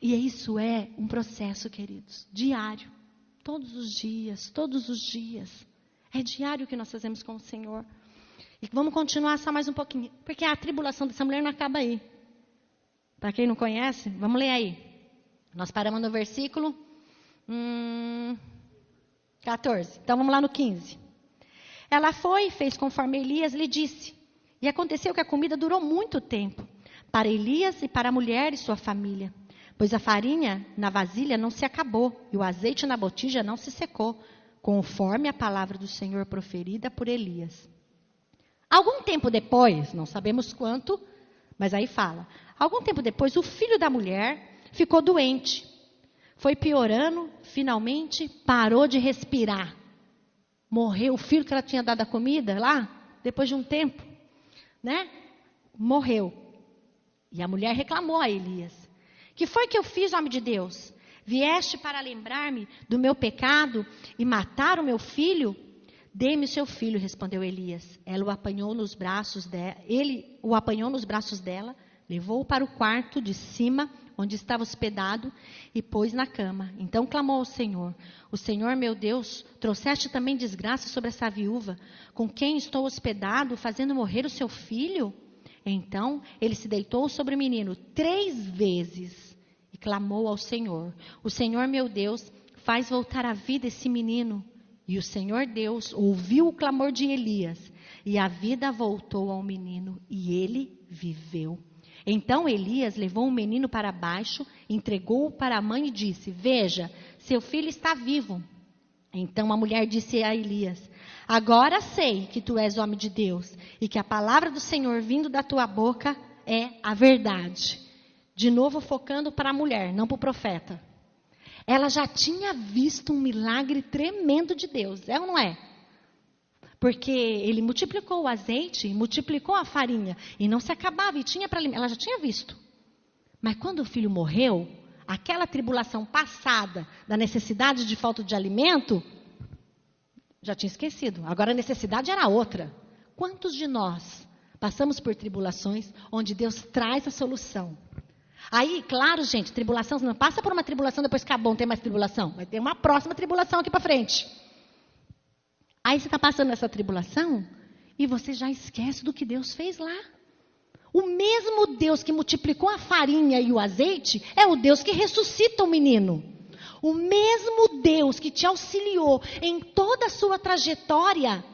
E isso é um processo, queridos, diário. Todos os dias, todos os dias. É diário que nós fazemos com o Senhor. E vamos continuar só mais um pouquinho, porque a tribulação dessa mulher não acaba aí. Para quem não conhece, vamos ler aí. Nós paramos no versículo 14. Então vamos lá no 15. Ela foi e fez conforme Elias lhe disse. E aconteceu que a comida durou muito tempo, para Elias e para a mulher e sua família. Pois a farinha na vasilha não se acabou, e o azeite na botija não se secou, conforme a palavra do Senhor proferida por Elias. Algum tempo depois, não sabemos quanto, mas aí fala. Algum tempo depois, o filho da mulher ficou doente. Foi piorando, finalmente parou de respirar. Morreu o filho que ela tinha dado a comida lá, depois de um tempo, né? Morreu. E a mulher reclamou a Elias. Que foi que eu fiz, homem de Deus? Vieste para lembrar-me do meu pecado e matar o meu filho? Dê-me o seu filho, respondeu Elias. Ele o apanhou nos braços dela, levou-o para o quarto de cima, onde estava hospedado, e pôs na cama. Então clamou ao Senhor: o Senhor, meu Deus, trouxeste também desgraça sobre essa viúva, com quem estou hospedado, fazendo morrer o seu filho? Então ele se deitou sobre o menino 3 vezes e clamou ao Senhor: o Senhor, meu Deus, faz voltar à vida esse menino. E o Senhor Deus ouviu o clamor de Elias, e a vida voltou ao menino, e ele viveu. Então Elias levou o menino para baixo, entregou-o para a mãe e disse: veja, seu filho está vivo. Então a mulher disse a Elias: agora sei que tu és homem de Deus, e que a palavra do Senhor vindo da tua boca é a verdade. De novo focando para a mulher, não para o profeta. Ela já tinha visto um milagre tremendo de Deus, é ou não é? Porque ele multiplicou o azeite, multiplicou a farinha, e não se acabava, e tinha para alimentar. Ela já tinha visto. Mas quando o filho morreu, aquela tribulação passada, da necessidade de falta de alimento, já tinha esquecido. Agora a necessidade era outra. Quantos de nós passamos por tribulações onde Deus traz a solução? Aí, claro, gente, tribulação, você não passa por uma tribulação, depois acabou, não tem mais tribulação. Vai ter uma próxima tribulação aqui para frente. Aí você está passando essa tribulação e você já esquece do que Deus fez lá. O mesmo Deus que multiplicou a farinha e o azeite é o Deus que ressuscita o menino. O mesmo Deus que te auxiliou em toda a sua trajetória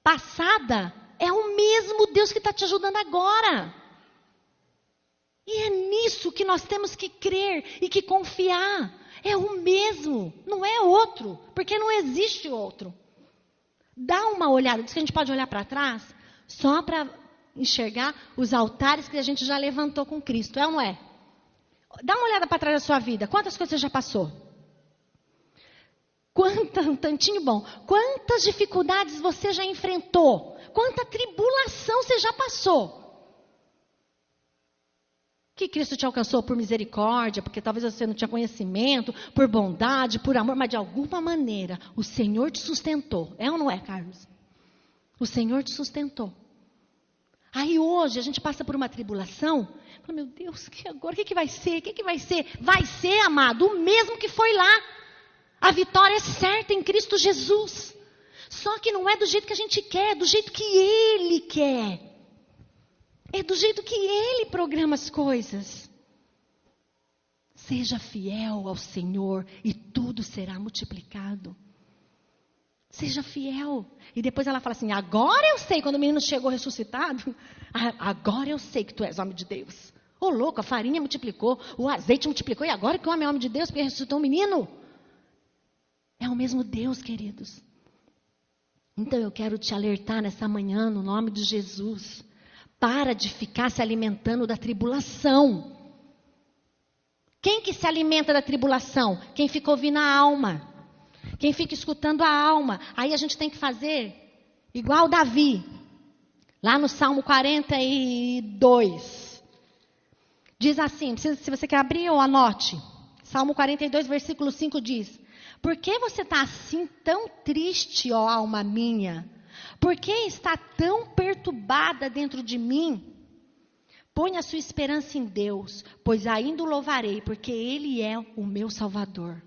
passada é o mesmo Deus que está te ajudando agora. E é nisso que nós temos que crer e que confiar. É o mesmo, não é outro, porque não existe outro. Dá uma olhada, diz que a gente pode olhar para trás, só para enxergar os altares que a gente já levantou com Cristo, é ou não é? Dá uma olhada para trás da sua vida, quantas coisas você já passou? Um tantinho bom. Quantas dificuldades você já enfrentou? Quanta tribulação você já passou? Que Cristo te alcançou por misericórdia, porque talvez você não tinha conhecimento, por bondade, por amor, mas de alguma maneira o Senhor te sustentou. É ou não é, Carlos? O Senhor te sustentou. Aí hoje a gente passa por uma tribulação, fala, meu Deus, agora o que vai ser? O que vai ser? Vai ser, amado, o mesmo que foi lá. A vitória é certa em Cristo Jesus. Só que não é do jeito que a gente quer, é do jeito que Ele quer. É do jeito que Ele programa as coisas. Seja fiel ao Senhor e tudo será multiplicado. Seja fiel. E depois ela fala assim, agora eu sei, quando o menino chegou ressuscitado, agora eu sei que tu és homem de Deus. Ô louco, a farinha multiplicou, o azeite multiplicou, e agora que o homem é homem de Deus, porque ressuscitou um menino? É o mesmo Deus, queridos. Então eu quero te alertar nessa manhã, no nome de Jesus. Para de ficar se alimentando da tribulação. Quem que se alimenta da tribulação? Quem fica ouvindo a alma. Quem fica escutando a alma. Aí a gente tem que fazer igual Davi. Lá no Salmo 42. Diz assim, se você quer abrir ou anote. Salmo 42, versículo 5 diz: por que você está assim tão triste, ó alma minha? Por que está tão perturbada dentro de mim? Põe a sua esperança em Deus, pois ainda o louvarei, porque Ele é o meu Salvador.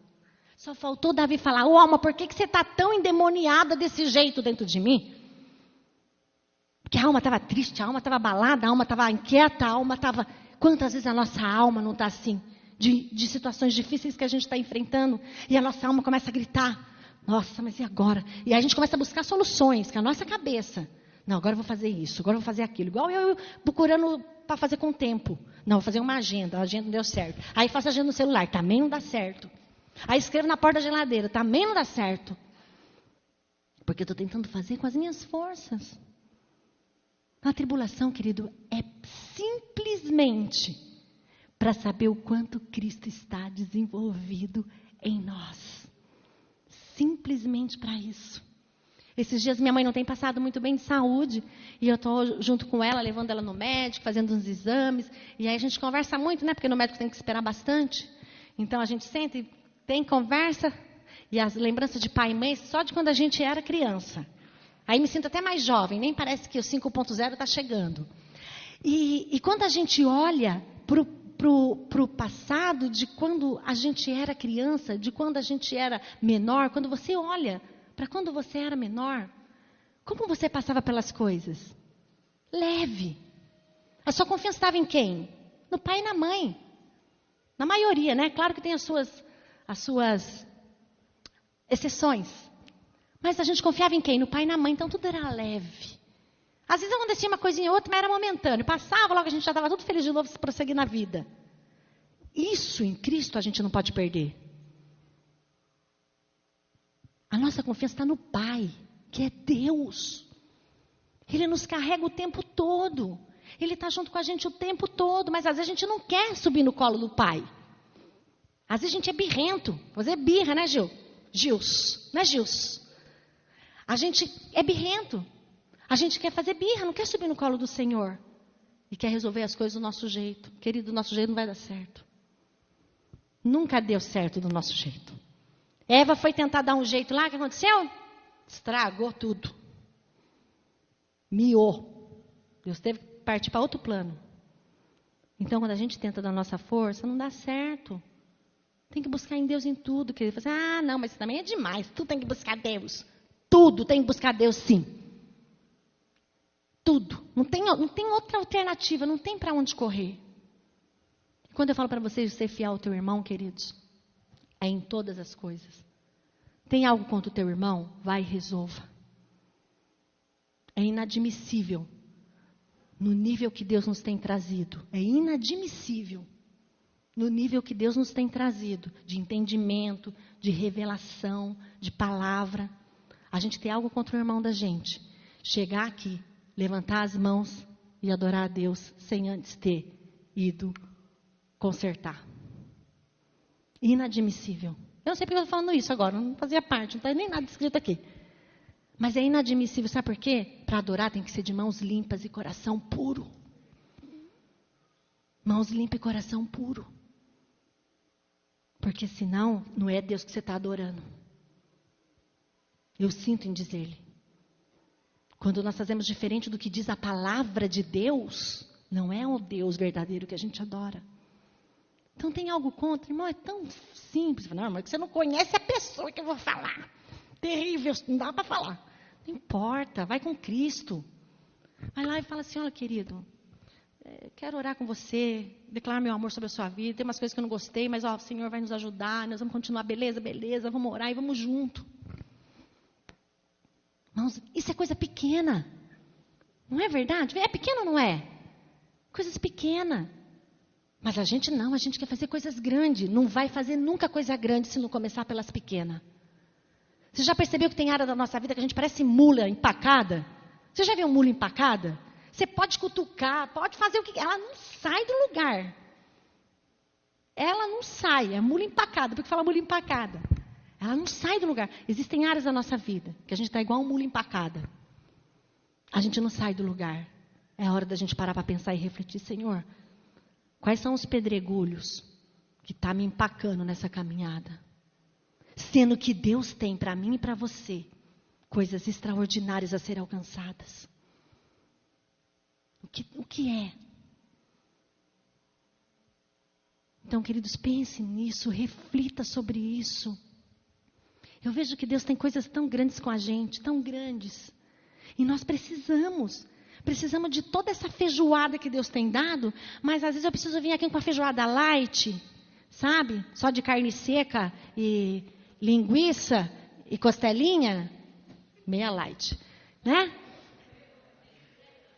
Só faltou Davi falar, ô alma, por que você está tão endemoniada desse jeito dentro de mim? Porque a alma estava triste, a alma estava abalada, a alma estava inquieta, a alma estava... Quantas vezes a nossa alma não está assim? De situações difíceis que a gente está enfrentando, e a nossa alma começa a gritar. Nossa, mas e agora? E aí a gente começa a buscar soluções, com a nossa cabeça. Não, agora eu vou fazer isso, agora eu vou fazer aquilo. Igual eu procurando para fazer com o tempo. Não, vou fazer uma agenda, a agenda não deu certo. Aí faço agenda no celular, também não dá certo. Aí escrevo na porta da geladeira, também não dá certo. Porque eu estou tentando fazer com as minhas forças. A tribulação, querido, é simplesmente para saber o quanto Cristo está desenvolvido em nós. Simplesmente para isso. Esses dias minha mãe não tem passado muito bem de saúde, e eu estou junto com ela, levando ela no médico, fazendo uns exames, e aí a gente conversa muito, né? Porque no médico tem que esperar bastante. Então a gente senta e tem conversa, e as lembranças de pai e mãe só de quando a gente era criança. Aí me sinto até mais jovem, nem parece que o 5.0 está chegando. E quando a gente olha pro passado de quando a gente era criança, de quando a gente era menor, quando você olha para quando você era menor, como você passava pelas coisas? Leve. A sua confiança estava em quem? No pai e na mãe. Na maioria, né? Claro que tem as suas exceções. Mas a gente confiava em quem? No pai e na mãe, então tudo era leve. Às vezes acontecia uma coisinha ou outra, mas era momentâneo. Passava, logo a gente já estava tudo feliz de novo, se prosseguir na vida. Isso em Cristo a gente não pode perder. A nossa confiança está no Pai, que é Deus. Ele nos carrega o tempo todo. Ele está junto com a gente o tempo todo, mas às vezes a gente não quer subir no colo do Pai. Às vezes a gente é birrento. Você é birra, né, Gil? Gils, não é Gils? A gente é birrento. A gente quer fazer birra, não quer subir no colo do Senhor. E quer resolver as coisas do nosso jeito. Querido, do nosso jeito não vai dar certo. Nunca deu certo do nosso jeito. Eva foi tentar dar um jeito lá, o que aconteceu? Estragou tudo. Miou. Deus teve que partir para outro plano. Então, quando a gente tenta da nossa força, não dá certo. Tem que buscar em Deus em tudo. Que ele fala assim, não, mas isso também é demais. Tudo tem que buscar Deus. Tudo tem que buscar Deus, sim. Tudo. Não tem outra alternativa, não tem para onde correr. Quando eu falo para vocês de ser fiel ao teu irmão, queridos, é em todas as coisas. Tem algo contra o teu irmão? Vai e resolva. É inadmissível. No nível que Deus nos tem trazido. É inadmissível. No nível que Deus nos tem trazido. De entendimento, de revelação, de palavra. A gente ter algo contra o irmão da gente. Chegar aqui, levantar as mãos e adorar a Deus sem antes ter ido consertar. Inadmissível. Eu não sei porque eu estou falando isso agora, não fazia parte, não está nem nada escrito aqui. Mas é inadmissível, sabe por quê? Para adorar tem que ser de mãos limpas e coração puro. Mãos limpas e coração puro. Porque senão, não é Deus que você está adorando. Eu sinto em dizer-lhe. Quando nós fazemos diferente do que diz a palavra de Deus, não é o Deus verdadeiro que a gente adora. Então tem algo contra? Irmão, é tão simples. Não, irmão, é que você não conhece a pessoa que eu vou falar. Terrível, não dá para falar. Não importa, vai com Cristo. Vai lá e fala assim, olha querido, quero orar com você, declarar meu amor sobre a sua vida. Tem umas coisas que eu não gostei, mas o Senhor vai nos ajudar, nós vamos continuar, beleza, vamos orar e vamos junto. Irmãos, isso é coisa pequena. Não é verdade? É pequeno ou não é? Coisas pequenas. Mas a gente não, a gente quer fazer coisas grandes. Não vai fazer nunca coisa grande se não começar pelas pequenas. Você já percebeu que tem área da nossa vida que a gente parece mula empacada? Você já viu mula empacada? Você pode cutucar, pode fazer o que... Ela não sai do lugar. Ela não sai, é mula empacada. Por que fala mula empacada? Ela não sai do lugar. Existem áreas da nossa vida que a gente está igual uma mula empacada. A gente não sai do lugar. É hora da gente parar para pensar e refletir, Senhor... Quais são os pedregulhos que está me empacando nessa caminhada? Sendo que Deus tem para mim e para você coisas extraordinárias a serem alcançadas. O que é? Então, queridos, pense nisso, reflita sobre isso. Eu vejo que Deus tem coisas tão grandes com a gente, tão grandes. E nós precisamos de toda essa feijoada que Deus tem dado, mas às vezes eu preciso vir aqui com a feijoada light, sabe? Só de carne seca e linguiça e costelinha, meia light, né?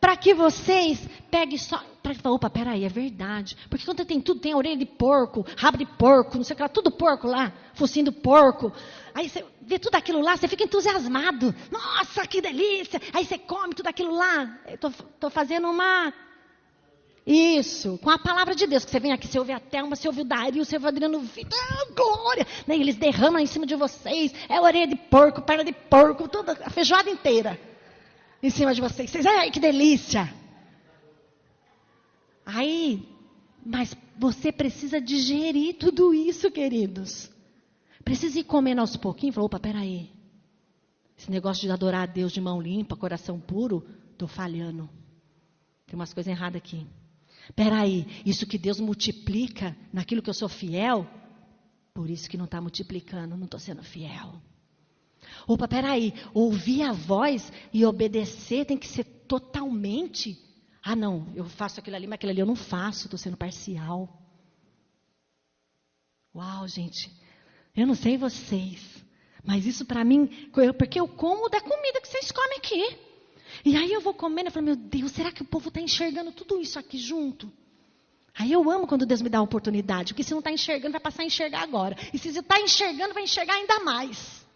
Para que vocês peguem só... Opa, peraí, é verdade. Porque quando tem tudo, tem orelha de porco, rabo de porco, não sei o que lá, tudo porco lá, focinho do porco. Aí você vê tudo aquilo lá, você fica entusiasmado. Nossa, que delícia! Aí você come tudo aquilo lá. Estou fazendo uma Isso, com a palavra de Deus, que você vem aqui, você ouve a Thelma, você ouve o Dario, você ouve o Adriano Vitor, glória, né? Eles derramam em cima de vocês, é orelha de porco, perna de porco, toda a feijoada inteira em cima de vocês. Vocês, ai, que delícia. Aí, mas você precisa digerir tudo isso, queridos. Precisa ir comendo aos pouquinhos. Falou, opa, peraí. Esse negócio de adorar a Deus de mão limpa, coração puro, estou falhando. Tem umas coisas erradas aqui. Peraí, isso que Deus multiplica naquilo que eu sou fiel, por isso que não está multiplicando, não estou sendo fiel. Opa, peraí, ouvir a voz e obedecer tem que ser totalmente. Ah, não, eu faço aquilo ali, mas aquilo ali eu não faço, estou sendo parcial. Uau, gente, eu não sei vocês, mas isso para mim, porque eu como da comida que vocês comem aqui. E aí eu vou comendo e falo, meu Deus, será que o povo está enxergando tudo isso aqui junto? Aí eu amo quando Deus me dá a oportunidade, porque se não está enxergando, vai passar a enxergar agora. E se você está enxergando, vai enxergar ainda mais.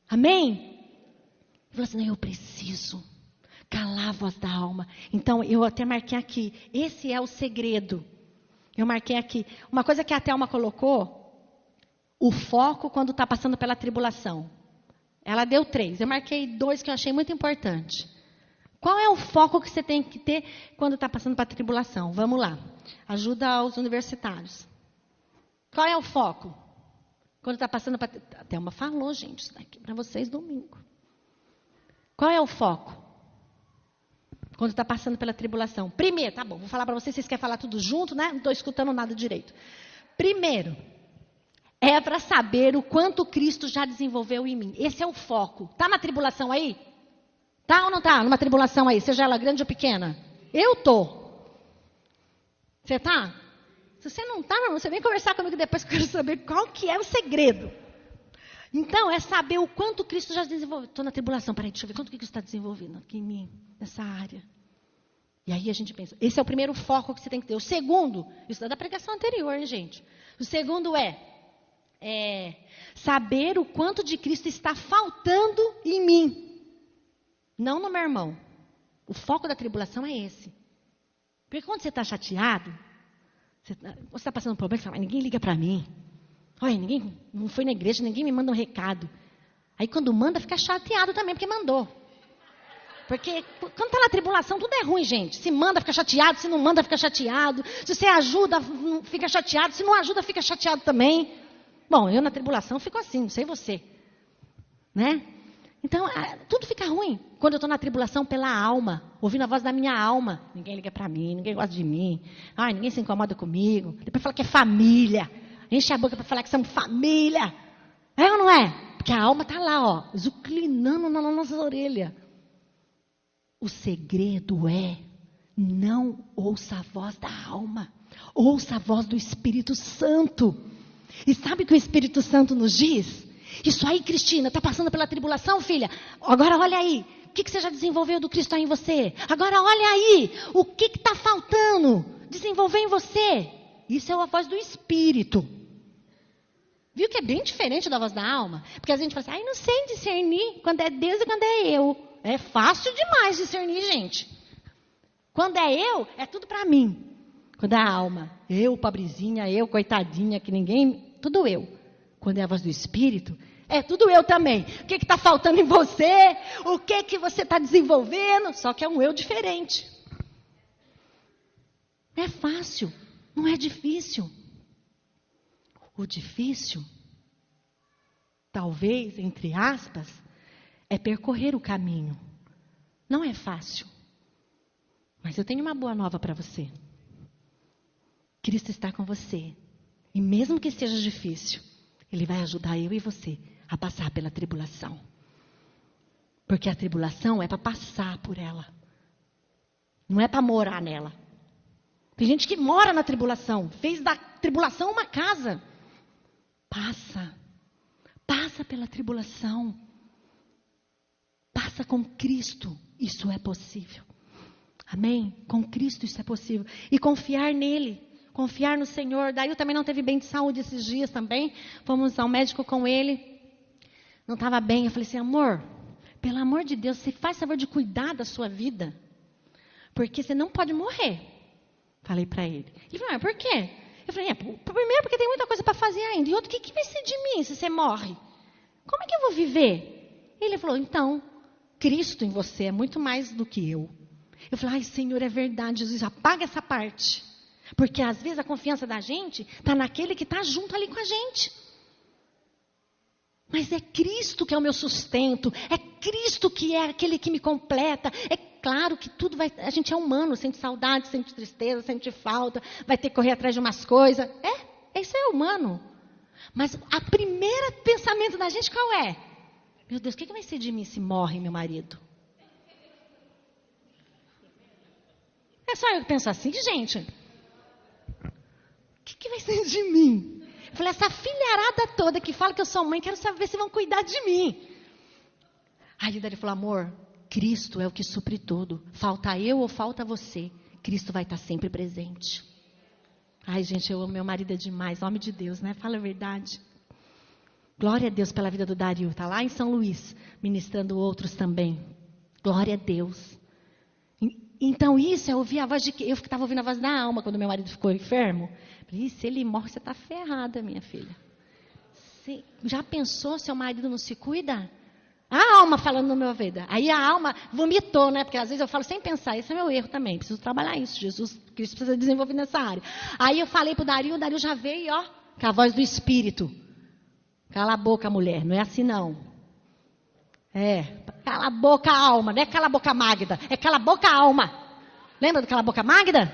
Amém? Eu falo assim, eu preciso calar a voz da alma. Então, eu até marquei aqui, esse é o segredo. Eu marquei aqui. Uma coisa que a Thelma colocou, o foco quando está passando pela tribulação. Ela deu 3. Eu marquei 2 que eu achei muito importante. Qual é o foco que você tem que ter quando está passando para a tribulação? Vamos lá. Ajuda aos universitários. Qual é o foco? Quando está passando para... A Thelma falou, gente, isso daqui para vocês domingo. Qual é o foco? Quando está passando pela tribulação. Primeiro, tá bom, vou falar para vocês querem falar tudo junto, né? Não estou escutando nada direito. Primeiro, é para saber o quanto Cristo já desenvolveu em mim. Esse é o foco. Está na tribulação aí? Está ou não está numa tribulação aí? Seja ela grande ou pequena? Eu estou. Você está? Se você não está, você vem conversar comigo depois que eu quero saber qual que é o segredo. Então, é saber o quanto Cristo já desenvolveu. Estou na tribulação, peraí, deixa eu ver quanto que Cristo está desenvolvendo aqui em mim, nessa área. E aí a gente pensa, esse é o primeiro foco que você tem que ter. O segundo, isso é da pregação anterior, hein, gente? O segundo é saber o quanto de Cristo está faltando em mim. Não no meu irmão. O foco da tribulação é esse. Porque quando você está chateado, você está passando um problema, você fala, mas ninguém liga para mim. Olha, ninguém não foi na igreja, ninguém me manda um recado. Aí quando manda, fica chateado também, porque mandou. Porque quando está na tribulação, tudo é ruim, gente. Se manda, fica chateado. Se não manda, fica chateado. Se você ajuda, fica chateado. Se não ajuda, fica chateado também. Bom, eu na tribulação fico assim, não sei você. Né? Então, tudo fica ruim. Quando eu estou na tribulação pela alma, ouvindo a voz da minha alma. Ninguém liga para mim, ninguém gosta de mim. Ai, ninguém se incomoda comigo. Depois fala que é família. Enche a boca para falar que somos família. É ou não é? Porque a alma está lá, ó, zuclinando na nossa orelha. O segredo é, não ouça a voz da alma. Ouça a voz do Espírito Santo. E sabe o que o Espírito Santo nos diz? Isso aí, Cristina, está passando pela tribulação, filha? Agora olha aí. O que você já desenvolveu do Cristo aí em você? Agora olha aí. O que está faltando? Desenvolver em você. Isso é a voz do Espírito. Viu que é bem diferente da voz da alma? Porque a gente fala assim, não sei discernir quando é Deus e quando é eu. É fácil demais discernir, gente. Quando é eu, é tudo para mim. Quando é a alma, eu, pobrezinha, eu, coitadinha, que ninguém, tudo eu. Quando é a voz do Espírito, é tudo eu também. O que está faltando em você? O que você está desenvolvendo? Só que é um eu diferente. É fácil, não é difícil. O difícil, talvez, entre aspas, é percorrer o caminho. Não é fácil. Mas eu tenho uma boa nova para você. Cristo está com você. E mesmo que seja difícil, Ele vai ajudar eu e você a passar pela tribulação. Porque a tribulação é para passar por ela. Não é para morar nela. Tem gente que mora na tribulação. Fez da tribulação uma casa. Passa pela tribulação. Passa com Cristo. Isso é possível. Amém? Com Cristo isso é possível. E confiar nele. Confiar no Senhor. Daí eu também não teve bem de saúde esses dias também. Fomos ao médico com ele. Não estava bem. Eu falei assim, amor, pelo amor de Deus, você faz favor de cuidar da sua vida. Porque você não pode morrer. Falei para ele. Ele falou, mas por quê? Eu falei, primeiro porque tem muita coisa para fazer ainda. E outro, o que vai ser de mim se você morre? Como é que eu vou viver? Ele falou, então, Cristo em você é muito mais do que eu. Eu falei, ai Senhor, é verdade, Jesus, apaga essa parte. Porque às vezes a confiança da gente está naquele que está junto ali com a gente. Mas é Cristo que é o meu sustento, é Cristo que é aquele que me completa. É claro que tudo vai, a gente é humano, sente saudade, sente tristeza, sente falta, vai ter que correr atrás de umas coisas. Isso é humano. Mas a primeira pensamento da gente qual é? Meu Deus, o que vai ser de mim se morre meu marido? É só eu que penso assim, gente. O que vai ser de mim? Eu falei, essa filharada toda que fala que eu sou mãe, quero saber se vão cuidar de mim. Aí ele falou, amor, Cristo é o que supre tudo. Falta eu ou falta você? Cristo vai estar sempre presente. Ai, gente, eu amo meu marido demais. Nome de Deus, né? Fala a verdade. Glória a Deus pela vida do Dario. Está lá em São Luís, ministrando outros também. Glória a Deus. Então isso, eu ouvi a voz de... Eu estava ouvindo a voz da alma quando meu marido ficou enfermo. Falei, se ele morre, você está ferrada, minha filha. Você já pensou, seu marido não se cuida? A alma falando no meu ouvido. Aí a alma vomitou, né? Porque às vezes eu falo sem pensar. Esse é meu erro também. Preciso trabalhar isso. Cristo precisa desenvolver nessa área. Aí eu falei pro Dario, o Dario já veio, ó, com a voz do Espírito. Cala a boca, mulher. Não é assim, não. Cala a boca, alma. Não é cala a boca, Magda. É cala a boca, alma. Lembra do cala a boca, Magda?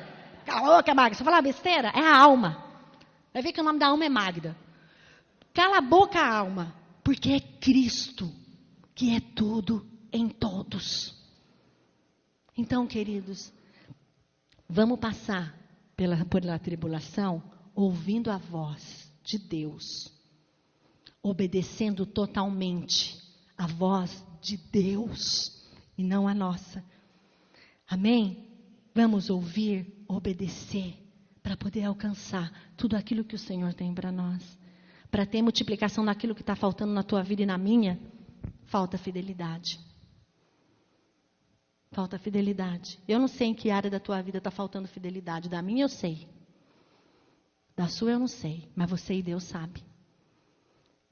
Cala a boca, Magda. Você falar besteira? É a alma. Vai ver que o nome da alma é Magda. Cala a boca, alma. Porque é Cristo que é tudo em todos. Então, queridos, vamos passar pela tribulação ouvindo a voz de Deus, obedecendo totalmente a voz de Deus e não a nossa. Amém? Vamos ouvir, obedecer, para poder alcançar tudo aquilo que o Senhor tem para nós. Para ter multiplicação naquilo que está faltando na tua vida e na minha, falta fidelidade. Falta fidelidade. Eu não sei em que área da tua vida está faltando fidelidade. Da minha eu sei. Da sua eu não sei. Mas você e Deus sabe.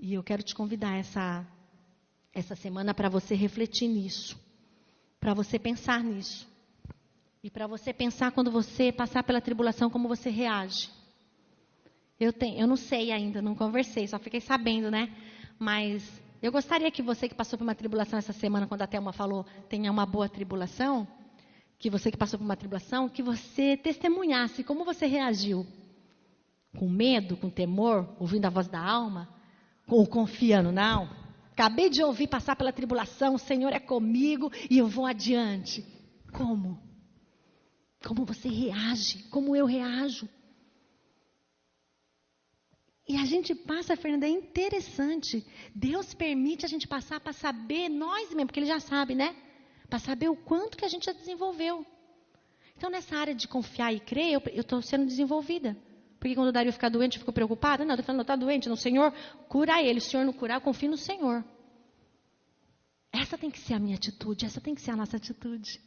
E eu quero te convidar essa semana para você refletir nisso. Para você pensar nisso. E para você pensar quando você passar pela tribulação, como você reage. Eu não sei ainda, não conversei, só fiquei sabendo, né? Mas eu gostaria que você que passou por uma tribulação essa semana, quando a Thelma falou, tenha uma boa tribulação, que você que passou por uma tribulação, que você testemunhasse como você reagiu. Com medo, com temor, ouvindo a voz da alma, ou confiando, não. Acabei de ouvir passar pela tribulação, o Senhor é comigo e eu vou adiante. Como? Como você reage? Como eu reajo? E a gente passa, Fernanda, é interessante. Deus permite a gente passar para saber nós mesmos, porque Ele já sabe, né? Para saber o quanto que a gente já desenvolveu. Então, nessa área de confiar e crer, eu estou sendo desenvolvida. Porque quando o Dario ficar doente, eu fico preocupada. Não, eu estou falando, está doente, no Senhor, cura ele. Se o Senhor não curar, eu confio no Senhor. Essa tem que ser a minha atitude, essa tem que ser a nossa atitude.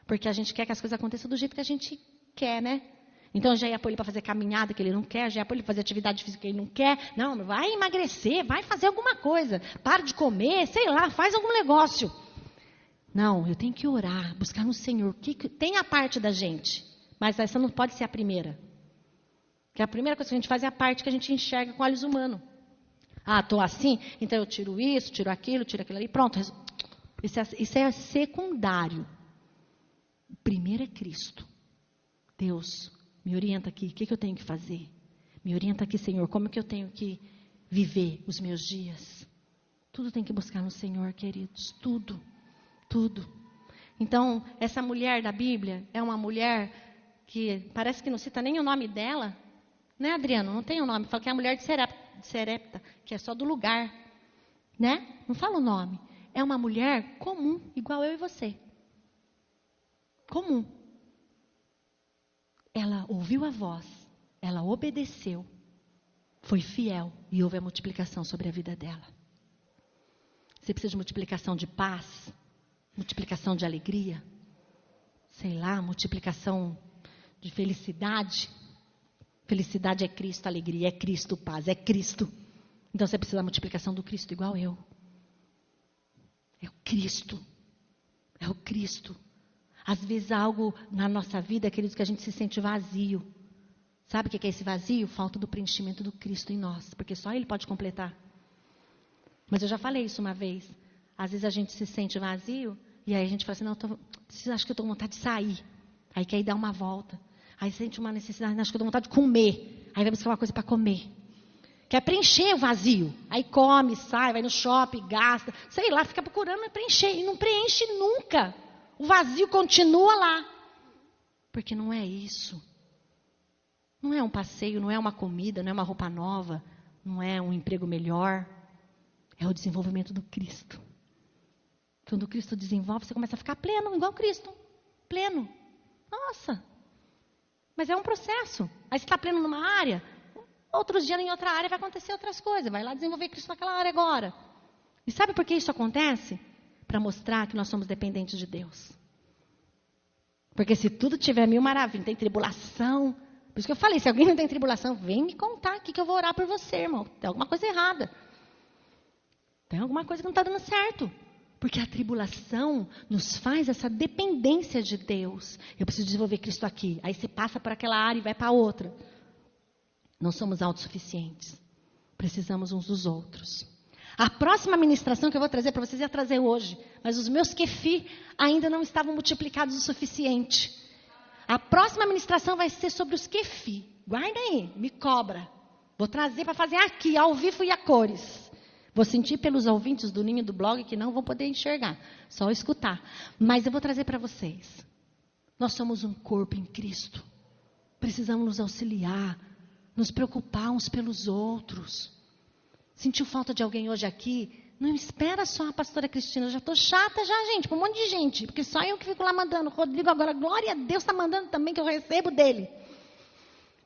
Porque a gente quer que as coisas aconteçam do jeito que a gente quer, né? Então, já ia pôr ele para fazer caminhada que ele não quer, já ia pôr ele para fazer atividade física que ele não quer. Não, vai emagrecer, vai fazer alguma coisa. Para de comer, sei lá, faz algum negócio. Não, eu tenho que orar, buscar no Senhor. Tem a parte da gente, mas essa não pode ser a primeira. Porque a primeira coisa que a gente faz é a parte que a gente enxerga com olhos humanos. Ah, estou assim, então eu tiro isso, tiro aquilo ali, pronto. Isso é secundário. O primeiro é Cristo. Deus, me orienta aqui, o que eu tenho que fazer? Me orienta aqui, Senhor, como que eu tenho que viver os meus dias? Tudo tem que buscar no Senhor, queridos, tudo. Então, essa mulher da Bíblia é uma mulher que parece que não cita nem o nome dela, né, Adriano? Não tem o nome, fala que é a mulher de Serepta, que é só do lugar, né? Não fala o nome. É uma mulher comum, igual eu e você. Comum. Ela ouviu a voz, ela obedeceu, foi fiel e houve a multiplicação sobre a vida dela. Você precisa de multiplicação de paz, multiplicação de alegria, sei lá, multiplicação de felicidade. Felicidade é Cristo, alegria é Cristo, paz é Cristo. Então você precisa da multiplicação do Cristo igual eu. É o Cristo. É o Cristo. Às vezes há algo na nossa vida, queridos, que a gente se sente vazio. Sabe o que é esse vazio? Falta do preenchimento do Cristo em nós. Porque só Ele pode completar. Mas eu já falei isso uma vez. Às vezes a gente se sente vazio. E aí a gente fala assim, não, acho que eu estou com vontade de sair. Aí quer ir dar uma volta. Aí sente uma necessidade, acho que eu estou com vontade de comer. Aí vai buscar uma coisa para comer. Quer preencher o vazio. Aí come, sai, vai no shopping, gasta. Sei lá, fica procurando preencher. E não preenche nunca. O vazio continua lá. Porque não é isso. Não é um passeio, não é uma comida, não é uma roupa nova. Não é um emprego melhor. É o desenvolvimento do Cristo. Quando o Cristo desenvolve, você começa a ficar pleno, igual Cristo. Pleno. Nossa. Mas é um processo. Aí você está pleno numa área, outros dias em outra área vai acontecer outras coisas. Vai lá desenvolver Cristo naquela área agora. E sabe por que isso acontece? Para mostrar que nós somos dependentes de Deus. Porque se tudo tiver mil maravilhas, tem tribulação. Por isso que eu falei, se alguém não tem tribulação, vem me contar aqui que eu vou orar por você, irmão. Tem alguma coisa errada. Tem alguma coisa que não está dando certo. Porque a tribulação nos faz essa dependência de Deus. Eu preciso desenvolver Cristo aqui. Aí você passa por aquela área e vai para outra. Não somos autossuficientes. Precisamos uns dos outros. A próxima ministração que eu vou trazer para vocês ia trazer hoje. Mas os meus kefi ainda não estavam multiplicados o suficiente. A próxima ministração vai ser sobre os kefi. Guarda aí, me cobra. Vou trazer para fazer aqui, ao vivo e a cores. Vou sentir pelos ouvintes do Ninho do Blog que não vão poder enxergar, só escutar. Mas eu vou trazer para vocês. Nós somos um corpo em Cristo. Precisamos nos auxiliar, nos preocupar uns pelos outros. Sentiu falta de alguém hoje aqui? Não espera só a pastora Cristina. Eu já estou chata já, gente, para um monte de gente. Porque só eu que fico lá mandando. Rodrigo agora, glória a Deus, está mandando também, que eu recebo dele.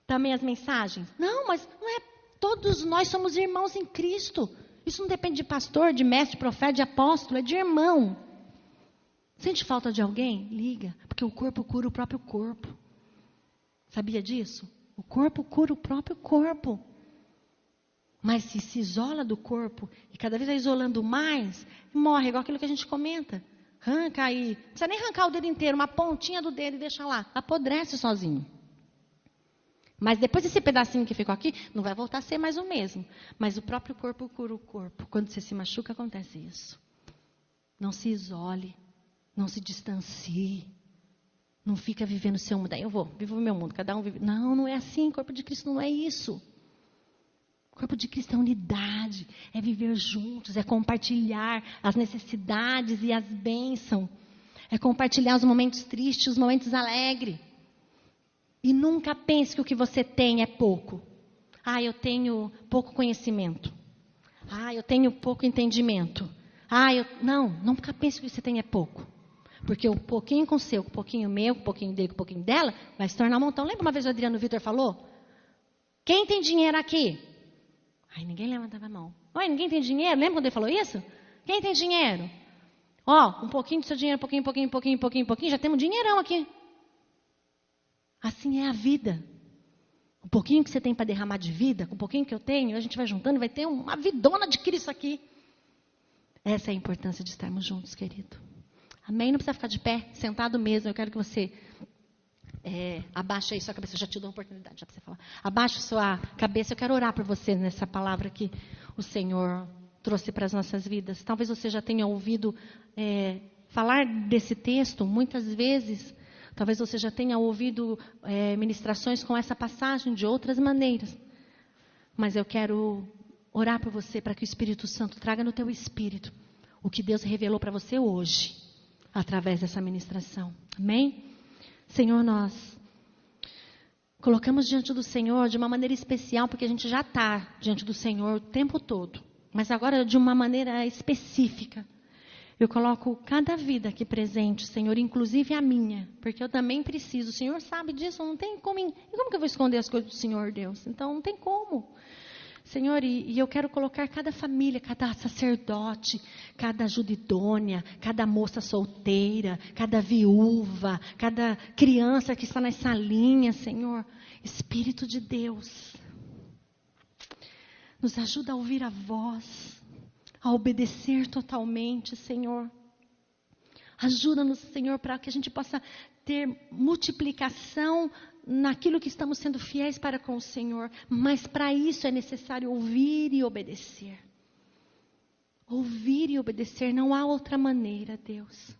Também as mensagens. Não, mas não é. Todos nós somos irmãos em Cristo. Isso não depende de pastor, de mestre, de profeta, de apóstolo, é de irmão. Sente falta de alguém? Liga, porque o corpo cura o próprio corpo. Sabia disso? O corpo cura o próprio corpo. Mas se isola do corpo, e cada vez vai isolando mais, morre, igual aquilo que a gente comenta. Arranca aí, não precisa nem arrancar o dedo inteiro, uma pontinha do dedo e deixa lá. Apodrece sozinho. Mas depois esse pedacinho que ficou aqui, não vai voltar a ser mais o mesmo. Mas o próprio corpo cura o corpo. Quando você se machuca, acontece isso. Não se isole. Não se distancie. Não fica vivendo o seu mundo. Daí eu vivo o meu mundo. Cada um vive. Não, não é assim. O corpo de Cristo não é isso. O corpo de Cristo é unidade. É viver juntos. É compartilhar as necessidades e as bênçãos. É compartilhar os momentos tristes, os momentos alegres. E nunca pense que o que você tem é pouco. Ah, eu tenho pouco conhecimento. Ah, eu tenho pouco entendimento. Não, nunca pense que o que você tem é pouco. Porque o pouquinho com o seu, com o pouquinho meu, com o pouquinho dele, com o pouquinho dela, vai se tornar um montão. Lembra uma vez o Adriano Vitor falou? Quem tem dinheiro aqui? Ai, ninguém levantava a mão. Oi, ninguém tem dinheiro? Lembra quando ele falou isso? Quem tem dinheiro? Um pouquinho do seu dinheiro, pouquinho, já temos um dinheirão aqui. Assim é a vida. O pouquinho que você tem para derramar de vida, com o pouquinho que eu tenho, a gente vai juntando e vai ter uma vidona de Cristo aqui. Essa é a importância de estarmos juntos, querido. Amém? Não precisa ficar de pé, sentado mesmo. Eu quero que você abaixe aí sua cabeça. Eu já te dou uma oportunidade já para você falar. Abaixe sua cabeça. Eu quero orar por você nessa palavra que o Senhor trouxe para as nossas vidas. Talvez você já tenha ouvido falar desse texto muitas vezes. Talvez você já tenha ouvido ministrações com essa passagem de outras maneiras. Mas eu quero orar por você para que o Espírito Santo traga no teu espírito o que Deus revelou para você hoje, através dessa ministração. Amém? Senhor, nós colocamos diante do Senhor de uma maneira especial, porque a gente já está diante do Senhor o tempo todo. Mas agora de uma maneira específica. Eu coloco cada vida aqui presente, Senhor, inclusive a minha, porque eu também preciso. O Senhor sabe disso, não tem como. E como que eu vou esconder as coisas do Senhor, Deus? Então, não tem como. Senhor, e eu quero colocar cada família, cada sacerdote, cada ajuda idônea, cada moça solteira, cada viúva, cada criança que está nas salinhas, Senhor. Espírito de Deus, nos ajuda a ouvir a voz, a obedecer totalmente, Senhor. Ajuda-nos, Senhor, para que a gente possa ter multiplicação naquilo que estamos sendo fiéis para com o Senhor. Mas para isso é necessário ouvir e obedecer. Ouvir e obedecer, não há outra maneira, Deus.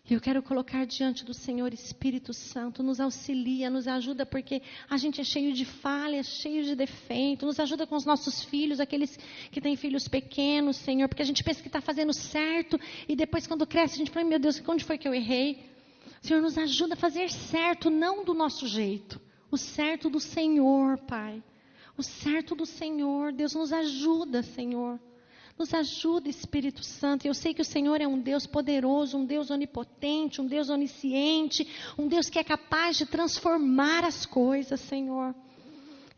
E eu quero colocar diante do Senhor, Espírito Santo, nos auxilia, nos ajuda, porque a gente é cheio de falhas, cheio de defeito. Nos ajuda com os nossos filhos, aqueles que têm filhos pequenos, Senhor, porque a gente pensa que está fazendo certo, e depois quando cresce a gente fala, meu Deus, onde foi que eu errei? Senhor, nos ajuda a fazer certo, não do nosso jeito, o certo do Senhor, Pai. O certo do Senhor, Deus nos ajuda, Senhor. Nos ajuda, Espírito Santo. Eu sei que o Senhor é um Deus poderoso, um Deus onipotente, um Deus onisciente, um Deus que é capaz de transformar as coisas, Senhor.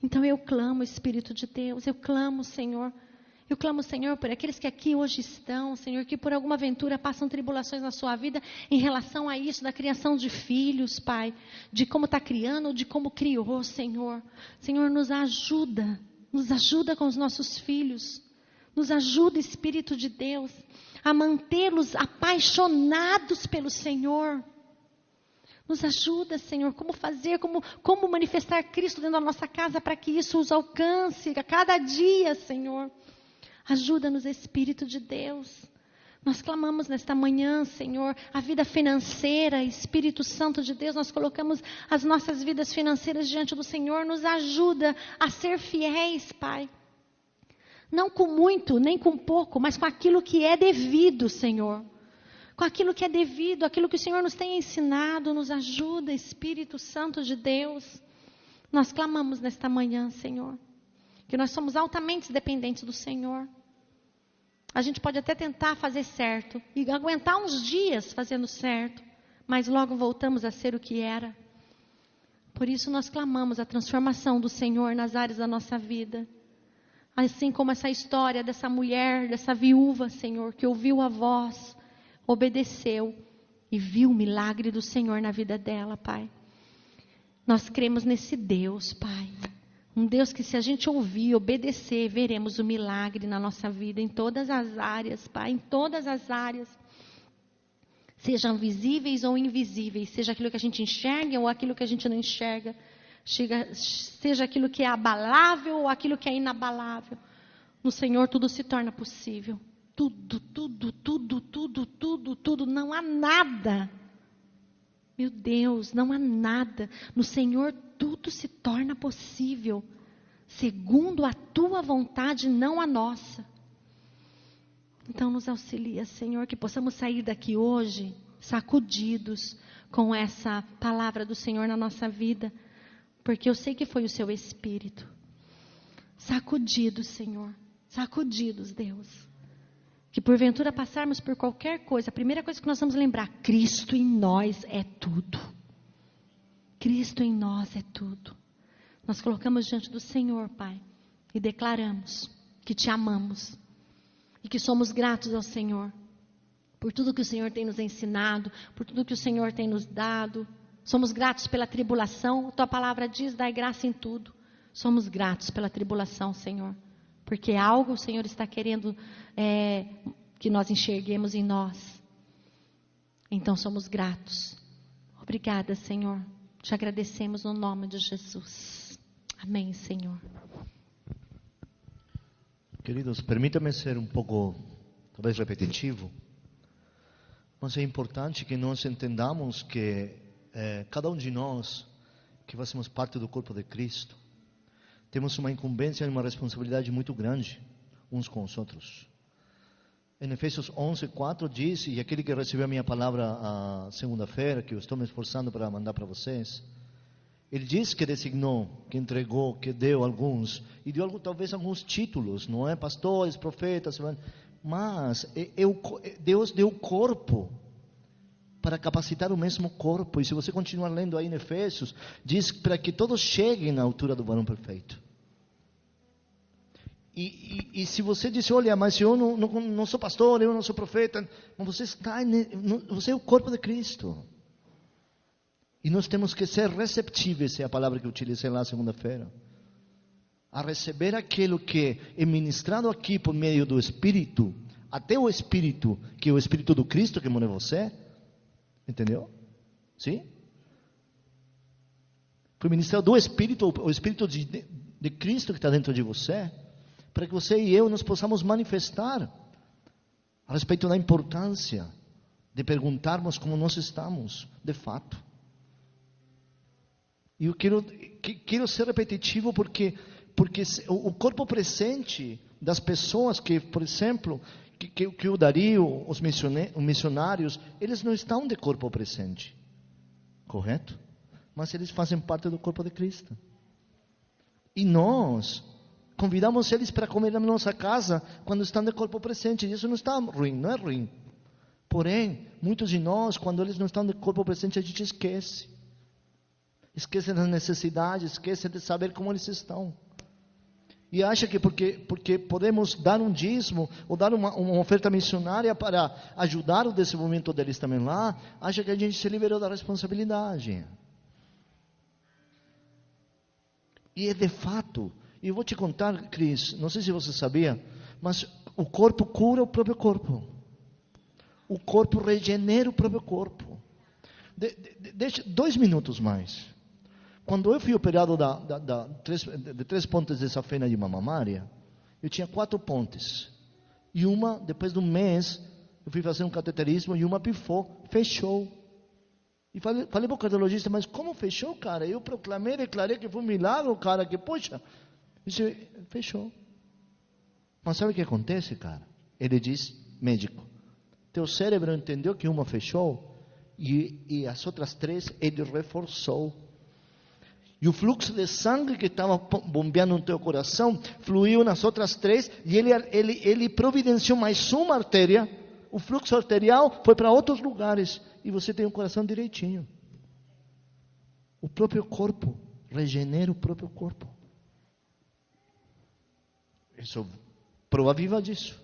Então eu clamo, Espírito de Deus, eu clamo, Senhor. Eu clamo, Senhor, por aqueles que aqui hoje estão, Senhor, que por alguma aventura passam tribulações na sua vida em relação a isso, da criação de filhos, Pai, de como está criando, de como criou, Senhor. Senhor, nos ajuda com os nossos filhos. Nos ajuda, Espírito de Deus, a mantê-los apaixonados pelo Senhor. Nos ajuda, Senhor, como fazer, como manifestar Cristo dentro da nossa casa para que isso os alcance a cada dia, Senhor. Ajuda-nos, Espírito de Deus. Nós clamamos nesta manhã, Senhor, a vida financeira, Espírito Santo de Deus, nós colocamos as nossas vidas financeiras diante do Senhor. Nos ajuda a ser fiéis, Pai. Não com muito, nem com pouco, mas com aquilo que é devido, Senhor. Com aquilo que é devido, aquilo que o Senhor nos tem ensinado, nos ajuda, Espírito Santo de Deus. Nós clamamos nesta manhã, Senhor, que nós somos altamente dependentes do Senhor. A gente pode até tentar fazer certo, e aguentar uns dias fazendo certo, mas logo voltamos a ser o que era. Por isso nós clamamos a transformação do Senhor nas áreas da nossa vida. Assim como essa história dessa mulher, dessa viúva, Senhor, que ouviu a voz, obedeceu e viu o milagre do Senhor na vida dela, Pai. Nós cremos nesse Deus, Pai. Um Deus que se a gente ouvir, obedecer, veremos o milagre na nossa vida, em todas as áreas, Pai, em todas as áreas. Sejam visíveis ou invisíveis, seja aquilo que a gente enxerga ou aquilo que a gente não enxerga. Seja aquilo que é abalável ou aquilo que é inabalável. No Senhor tudo se torna possível. Tudo. Não há nada. Meu Deus, não há nada. No Senhor tudo se torna possível. Segundo a tua vontade, não a nossa. Então nos auxilia, Senhor, que possamos sair daqui hoje sacudidos com essa palavra do Senhor na nossa vida. Porque eu sei que foi o seu Espírito. Sacudidos, Senhor. Sacudidos, Deus. Que porventura passarmos por qualquer coisa, a primeira coisa que nós vamos lembrar, Cristo em nós é tudo. Cristo em nós é tudo. Nós colocamos diante do Senhor, Pai, e declaramos que te amamos. E que somos gratos ao Senhor. Por tudo que o Senhor tem nos ensinado, por tudo que o Senhor tem nos dado. Somos gratos pela tribulação. Tua palavra diz, dai graça em tudo. Somos gratos pela tribulação, Senhor. Porque algo o Senhor está querendo que nós enxerguemos em nós. Então somos gratos. Obrigada, Senhor. Te agradecemos no nome de Jesus. Amém, Senhor. Queridos, permita-me ser um pouco, talvez repetitivo. Mas é importante que nós entendamos que cada um de nós, que fazemos parte do corpo de Cristo, temos uma incumbência e uma responsabilidade muito grande uns com os outros. Em Efésios 11:4 diz, e aquele que recebeu a minha palavra a segunda-feira, que eu estou me esforçando para mandar para vocês, ele diz que designou, que entregou, que deu alguns, e deu talvez alguns títulos, não é? Pastores, profetas, mas Deus deu corpo para capacitar o mesmo corpo. E se você continuar lendo aí em Efésios, diz para que todos cheguem na altura do varão perfeito. E se você diz, olha, mas eu não sou pastor, eu não sou profeta, mas você é o corpo de Cristo. E nós temos que ser receptíveis, é a palavra que eu utilizei lá segunda-feira, a receber aquilo que é ministrado aqui por meio do Espírito, até o Espírito, que é o Espírito do Cristo que mora em você, entendeu? Sim? Foi ministrado do Espírito, o Espírito de Cristo que está dentro de você, para que você e eu nos possamos manifestar a respeito da importância de perguntarmos como nós estamos, de fato. E eu quero ser repetitivo porque o corpo presente das pessoas que, por exemplo, que o Dario, os missionários, eles não estão de corpo presente, correto? Mas eles fazem parte do corpo de Cristo. E nós convidamos eles para comer na nossa casa quando estão de corpo presente. E isso não está ruim, não é ruim. Porém, muitos de nós, quando eles não estão de corpo presente, a gente esquece. Esquece das necessidades, esquece de saber como eles estão. E acha que porque podemos dar um dízimo ou dar uma oferta missionária para ajudar o desenvolvimento deles também lá, acha que a gente se liberou da responsabilidade. E é de fato, e eu vou te contar, Cris, não sei se você sabia, mas o corpo cura o próprio corpo. O corpo regenera o próprio corpo. Deixa 2 minutos mais. Quando eu fui operado de 3 pontes de safena de uma mamária, eu tinha 4 pontes. E uma, depois de um mês, eu fui fazer um cateterismo e uma pifou, fechou. E falei para o cardiologista, mas como fechou, cara? Eu declarei que foi um milagre, cara, que poxa. Disse, fechou. Mas sabe o que acontece, cara? Ele diz, médico, teu cérebro entendeu que uma fechou e as outras 3 ele reforçou. E o fluxo de sangue que estava bombeando no teu coração fluiu nas outras 3 e ele providenciou mais uma artéria. O fluxo arterial foi para outros lugares e você tem o coração direitinho. O próprio corpo regenera o próprio corpo. Isso, prova viva disso.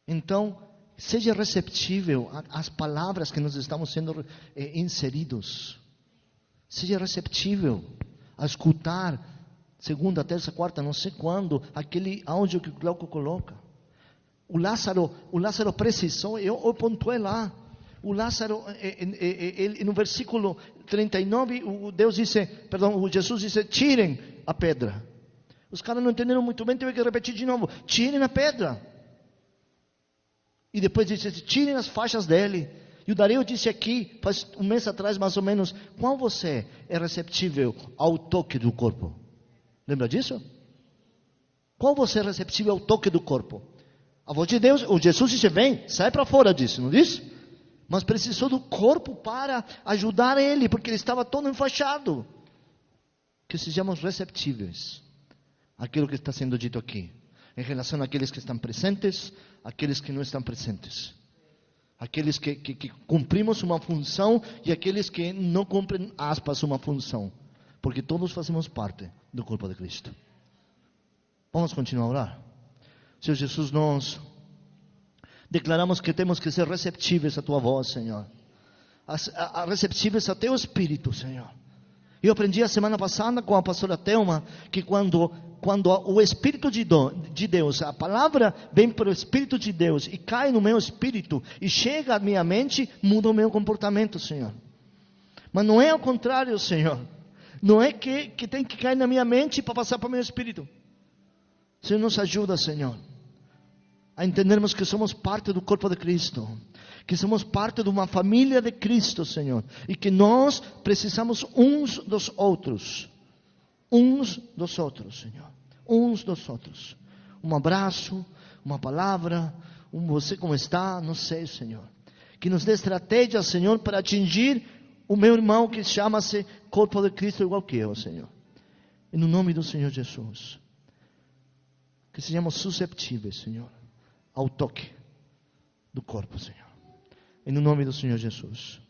Então, seja receptível às palavras que nós estamos sendo inseridos. Seja receptível a escutar, segunda, terça, quarta, não sei quando, aquele áudio que o Glauco coloca. O Lázaro precisou, eu pontuei lá. O Lázaro, no versículo 39, o Jesus disse, tirem a pedra. Os caras não entenderam muito bem, teve que repetir de novo, tirem a pedra. E depois disse, tirem as faixas dele. E o Dario disse aqui, faz um mês atrás mais ou menos, qual você é receptível ao toque do corpo? Lembra disso? Qual você é receptível ao toque do corpo? A voz de Deus, o Jesus disse, vem, sai para fora disso, não disse? Mas precisou do corpo para ajudar ele, porque ele estava todo enfaixado. Que sejamos receptíveis àquilo que está sendo dito aqui, em relação àqueles que estão presentes, àqueles que não estão presentes. Aqueles que cumprimos uma função e aqueles que não cumprem, aspas, uma função. Porque todos fazemos parte do corpo de Cristo. Vamos continuar a orar. Senhor Jesus, nós declaramos que temos que ser receptíveis à Tua voz, Senhor. Receptíveis a Teu Espírito, Senhor. Eu aprendi a semana passada com a pastora Thelma que quando o Espírito de Deus, a palavra vem para o Espírito de Deus e cai no meu espírito e chega à minha mente, muda o meu comportamento, Senhor. Mas não é ao contrário, Senhor. Não é que tem que cair na minha mente para passar para o meu espírito. Senhor, nos ajuda, Senhor, a entendermos que somos parte do corpo de Cristo, que somos parte de uma família de Cristo, Senhor, e que nós precisamos uns dos outros, Senhor, uns dos outros. Um abraço, uma palavra, você como está, não sei, Senhor, que nos dê estratégia, Senhor, para atingir o meu irmão que chama-se corpo de Cristo igual que eu, Senhor, e no nome do Senhor Jesus, que sejamos susceptíveis, Senhor, ao toque do corpo, Senhor. Em nome do Senhor Jesus.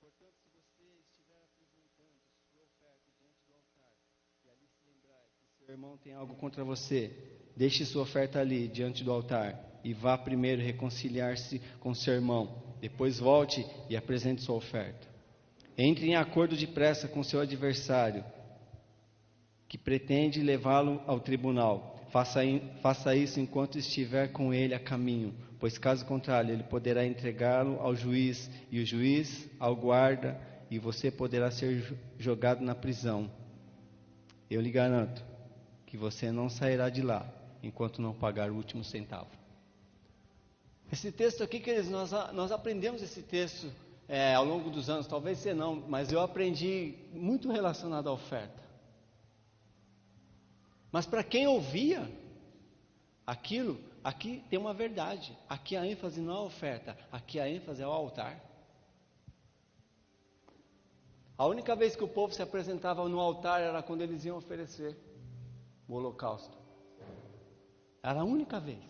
Portanto, se você estiver apresentando sua oferta diante do altar, e ali se Seu irmão tem algo contra você, deixe sua oferta ali, diante do altar, e vá primeiro reconciliar-se com seu irmão. Depois volte e apresente sua oferta. Entre em acordo depressa com seu adversário, que pretende levá-lo ao tribunal. Faça isso enquanto estiver com ele a caminho, pois caso contrário, ele poderá entregá-lo ao juiz, e o juiz ao guarda, e você poderá ser jogado na prisão. Eu lhe garanto que você não sairá de lá enquanto não pagar o último centavo. Esse texto aqui, queridos, nós aprendemos esse texto ao longo dos anos. Talvez você não, mas eu aprendi muito relacionado à oferta. Mas para quem ouvia aquilo, aqui tem uma verdade. Aqui a ênfase não é a oferta, aqui a ênfase é o altar. A única vez que o povo se apresentava no altar era quando eles iam oferecer o holocausto. Era a única vez.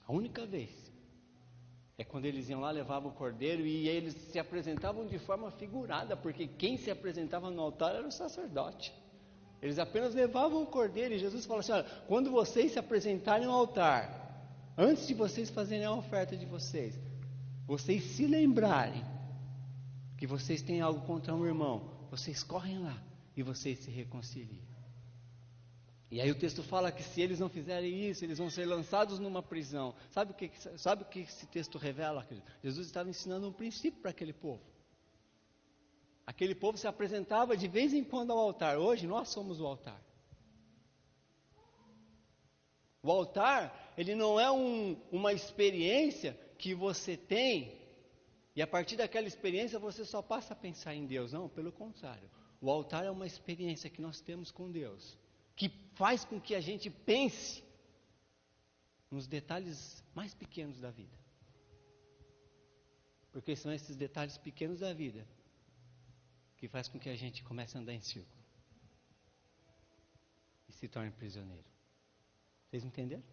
A única vez. É quando eles iam lá, levavam o cordeiro, e eles se apresentavam de forma figurada, porque quem se apresentava no altar era o sacerdote. Eles apenas levavam o cordeiro, e Jesus fala assim: olha, quando vocês se apresentarem no altar, antes de vocês fazerem a oferta de vocês se lembrarem que vocês têm algo contra um irmão, vocês correm lá e vocês se reconciliam. E aí o texto fala que se eles não fizerem isso, eles vão ser lançados numa prisão. Sabe o que esse texto revela, querido? Jesus estava ensinando um princípio para aquele povo. Aquele povo se apresentava de vez em quando ao altar. Hoje nós somos o altar. O altar, ele não é uma experiência que você tem, e a partir daquela experiência você só passa a pensar em Deus. Não, pelo contrário. O altar é uma experiência que nós temos com Deus, que faz com que a gente pense nos detalhes mais pequenos da vida. Porque são esses detalhes pequenos da vida que faz com que a gente comece a andar em círculo e se torne prisioneiro. Vocês entenderam?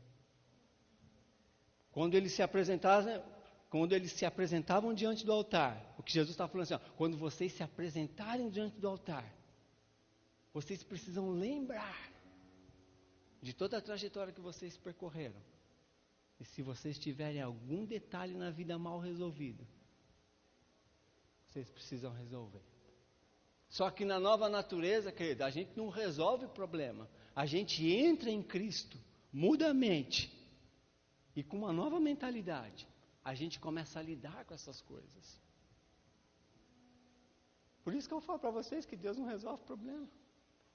Quando eles se apresentavam diante do altar, o que Jesus está falando assim, ó, quando vocês se apresentarem diante do altar, vocês precisam lembrar de toda a trajetória que vocês percorreram. E se vocês tiverem algum detalhe na vida mal resolvido, vocês precisam resolver. Só que na nova natureza, querido, a gente não resolve o problema. A gente entra em Cristo, muda a mente, e com uma nova mentalidade, a gente começa a lidar com essas coisas. Por isso que eu falo para vocês que Deus não resolve o problema.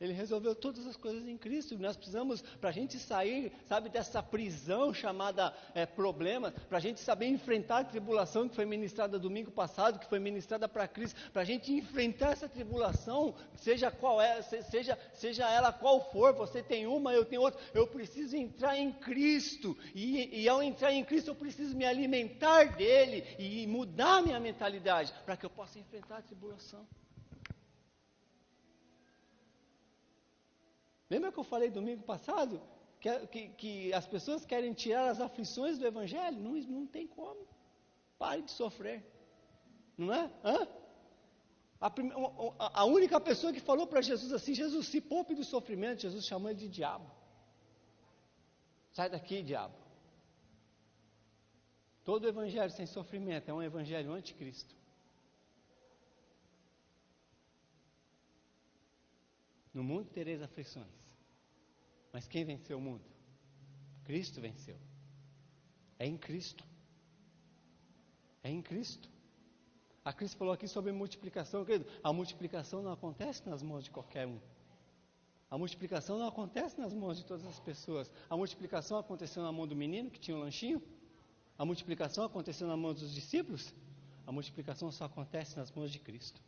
Ele resolveu todas as coisas em Cristo. Nós precisamos, para a gente sair, sabe, dessa prisão chamada problema, para a gente saber enfrentar a tribulação que foi ministrada domingo passado, que foi ministrada para Cristo, para a gente enfrentar essa tribulação, seja ela qual for, você tem uma, eu tenho outra, eu preciso entrar em Cristo, e ao entrar em Cristo eu preciso me alimentar dele, e mudar minha mentalidade, para que eu possa enfrentar a tribulação. Lembra que eu falei domingo passado? Que as pessoas querem tirar as aflições do Evangelho? Não tem como. Pare de sofrer. Não é? A única pessoa que falou para Jesus assim: Jesus, se poupe do sofrimento. Jesus chamou ele de diabo. Sai daqui, diabo. Todo evangelho sem sofrimento é um evangelho anticristo. No mundo tereis aflições. Mas quem venceu o mundo? Cristo venceu. É em Cristo. É em Cristo. A Cristo falou aqui sobre multiplicação, querido. A multiplicação não acontece nas mãos de qualquer um. A multiplicação não acontece nas mãos de todas as pessoas. A multiplicação aconteceu na mão do menino que tinha um lanchinho? A multiplicação aconteceu na mão dos discípulos? A multiplicação só acontece nas mãos de Cristo.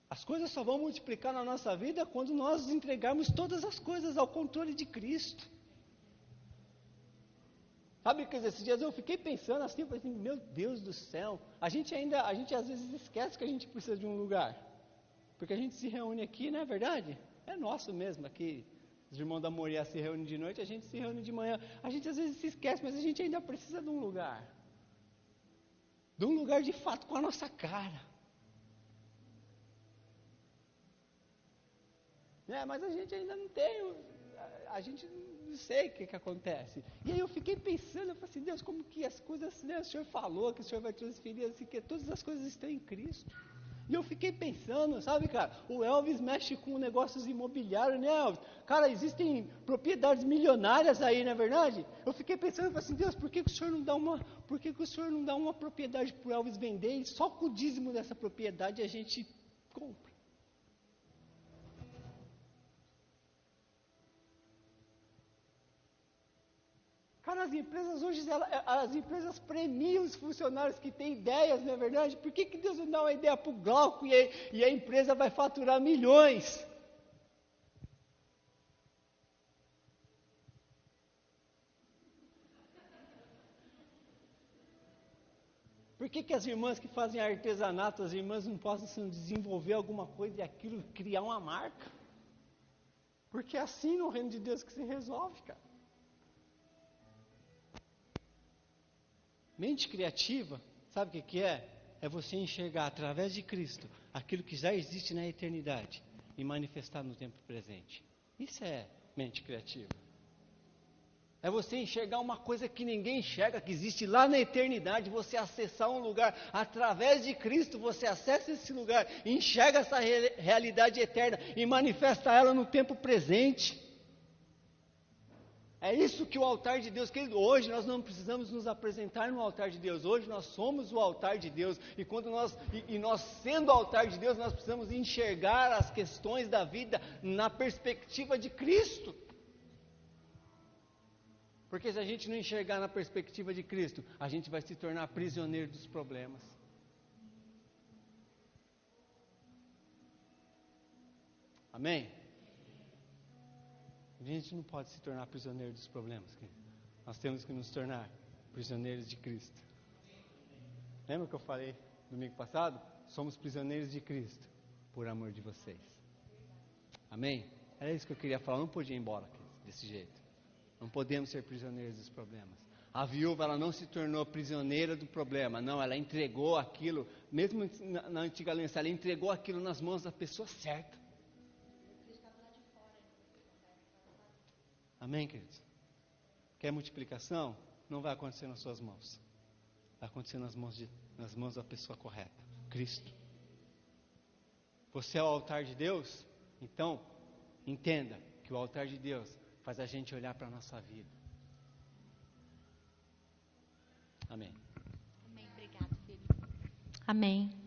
As coisas só vão multiplicar na nossa vida quando nós entregarmos todas as coisas ao controle de Cristo. Sabe que esses dias eu fiquei pensando assim, falei assim, meu Deus do céu, a gente às vezes esquece que a gente precisa de um lugar. Porque a gente se reúne aqui, não é verdade? É nosso mesmo aqui. Os irmãos da Moriá se reúnem de noite, a gente se reúne de manhã. A gente às vezes se esquece, mas a gente ainda precisa de um lugar. de um lugar de fato com a nossa cara. Mas a gente ainda não tem, a gente não sei o que acontece. E aí eu fiquei pensando, eu falei assim, Deus, como que as coisas, né, o Senhor falou que o Senhor vai transferir, assim, que todas as coisas estão em Cristo. E eu fiquei pensando, sabe, cara, o Elvis mexe com negócios imobiliários, né, Elvis? Cara, existem propriedades milionárias aí, não é verdade? Eu fiquei pensando, eu falei assim, Deus, por que o Senhor não dá uma propriedade para o Elvis vender e só com o dízimo dessa propriedade a gente compra? Cara, as empresas premiam os funcionários que têm ideias, não é verdade? Por que Deus não dá uma ideia para o Glauco e a empresa vai faturar milhões? Por que as irmãs que fazem artesanato, as irmãs não possam desenvolver alguma coisa e aquilo criar uma marca? Porque é assim no reino de Deus que se resolve, cara. Mente criativa, sabe o que é? É você enxergar através de Cristo aquilo que já existe na eternidade e manifestar no tempo presente. Isso é mente criativa. É você enxergar uma coisa que ninguém enxerga, que existe lá na eternidade, você acessar um lugar, através de Cristo, você acessa esse lugar, enxerga essa realidade eterna e manifesta ela no tempo presente. É isso que o altar de Deus, querido, hoje nós não precisamos nos apresentar no altar de Deus, hoje nós somos o altar de Deus, e quando nós sendo o altar de Deus, nós precisamos enxergar as questões da vida na perspectiva de Cristo. Porque se a gente não enxergar na perspectiva de Cristo, a gente vai se tornar prisioneiro dos problemas. Amém? A gente não pode se tornar prisioneiro dos problemas, querido. Nós temos que nos tornar prisioneiros de Cristo. Lembra que eu falei domingo passado? Somos prisioneiros de Cristo, por amor de vocês. Amém? Era isso que eu queria falar, eu não podia ir embora desse jeito. Não podemos ser prisioneiros dos problemas. A viúva, ela não se tornou prisioneira do problema, não, ela entregou aquilo, mesmo na antiga aliança, ela entregou aquilo nas mãos da pessoa certa. Amém, queridos? Quer multiplicação? Não vai acontecer nas suas mãos. Vai acontecer nas mãos da pessoa correta, Cristo. Você é o altar de Deus? Então, entenda que o altar de Deus faz a gente olhar para a nossa vida. Amém. Amém, obrigado, filho. Amém.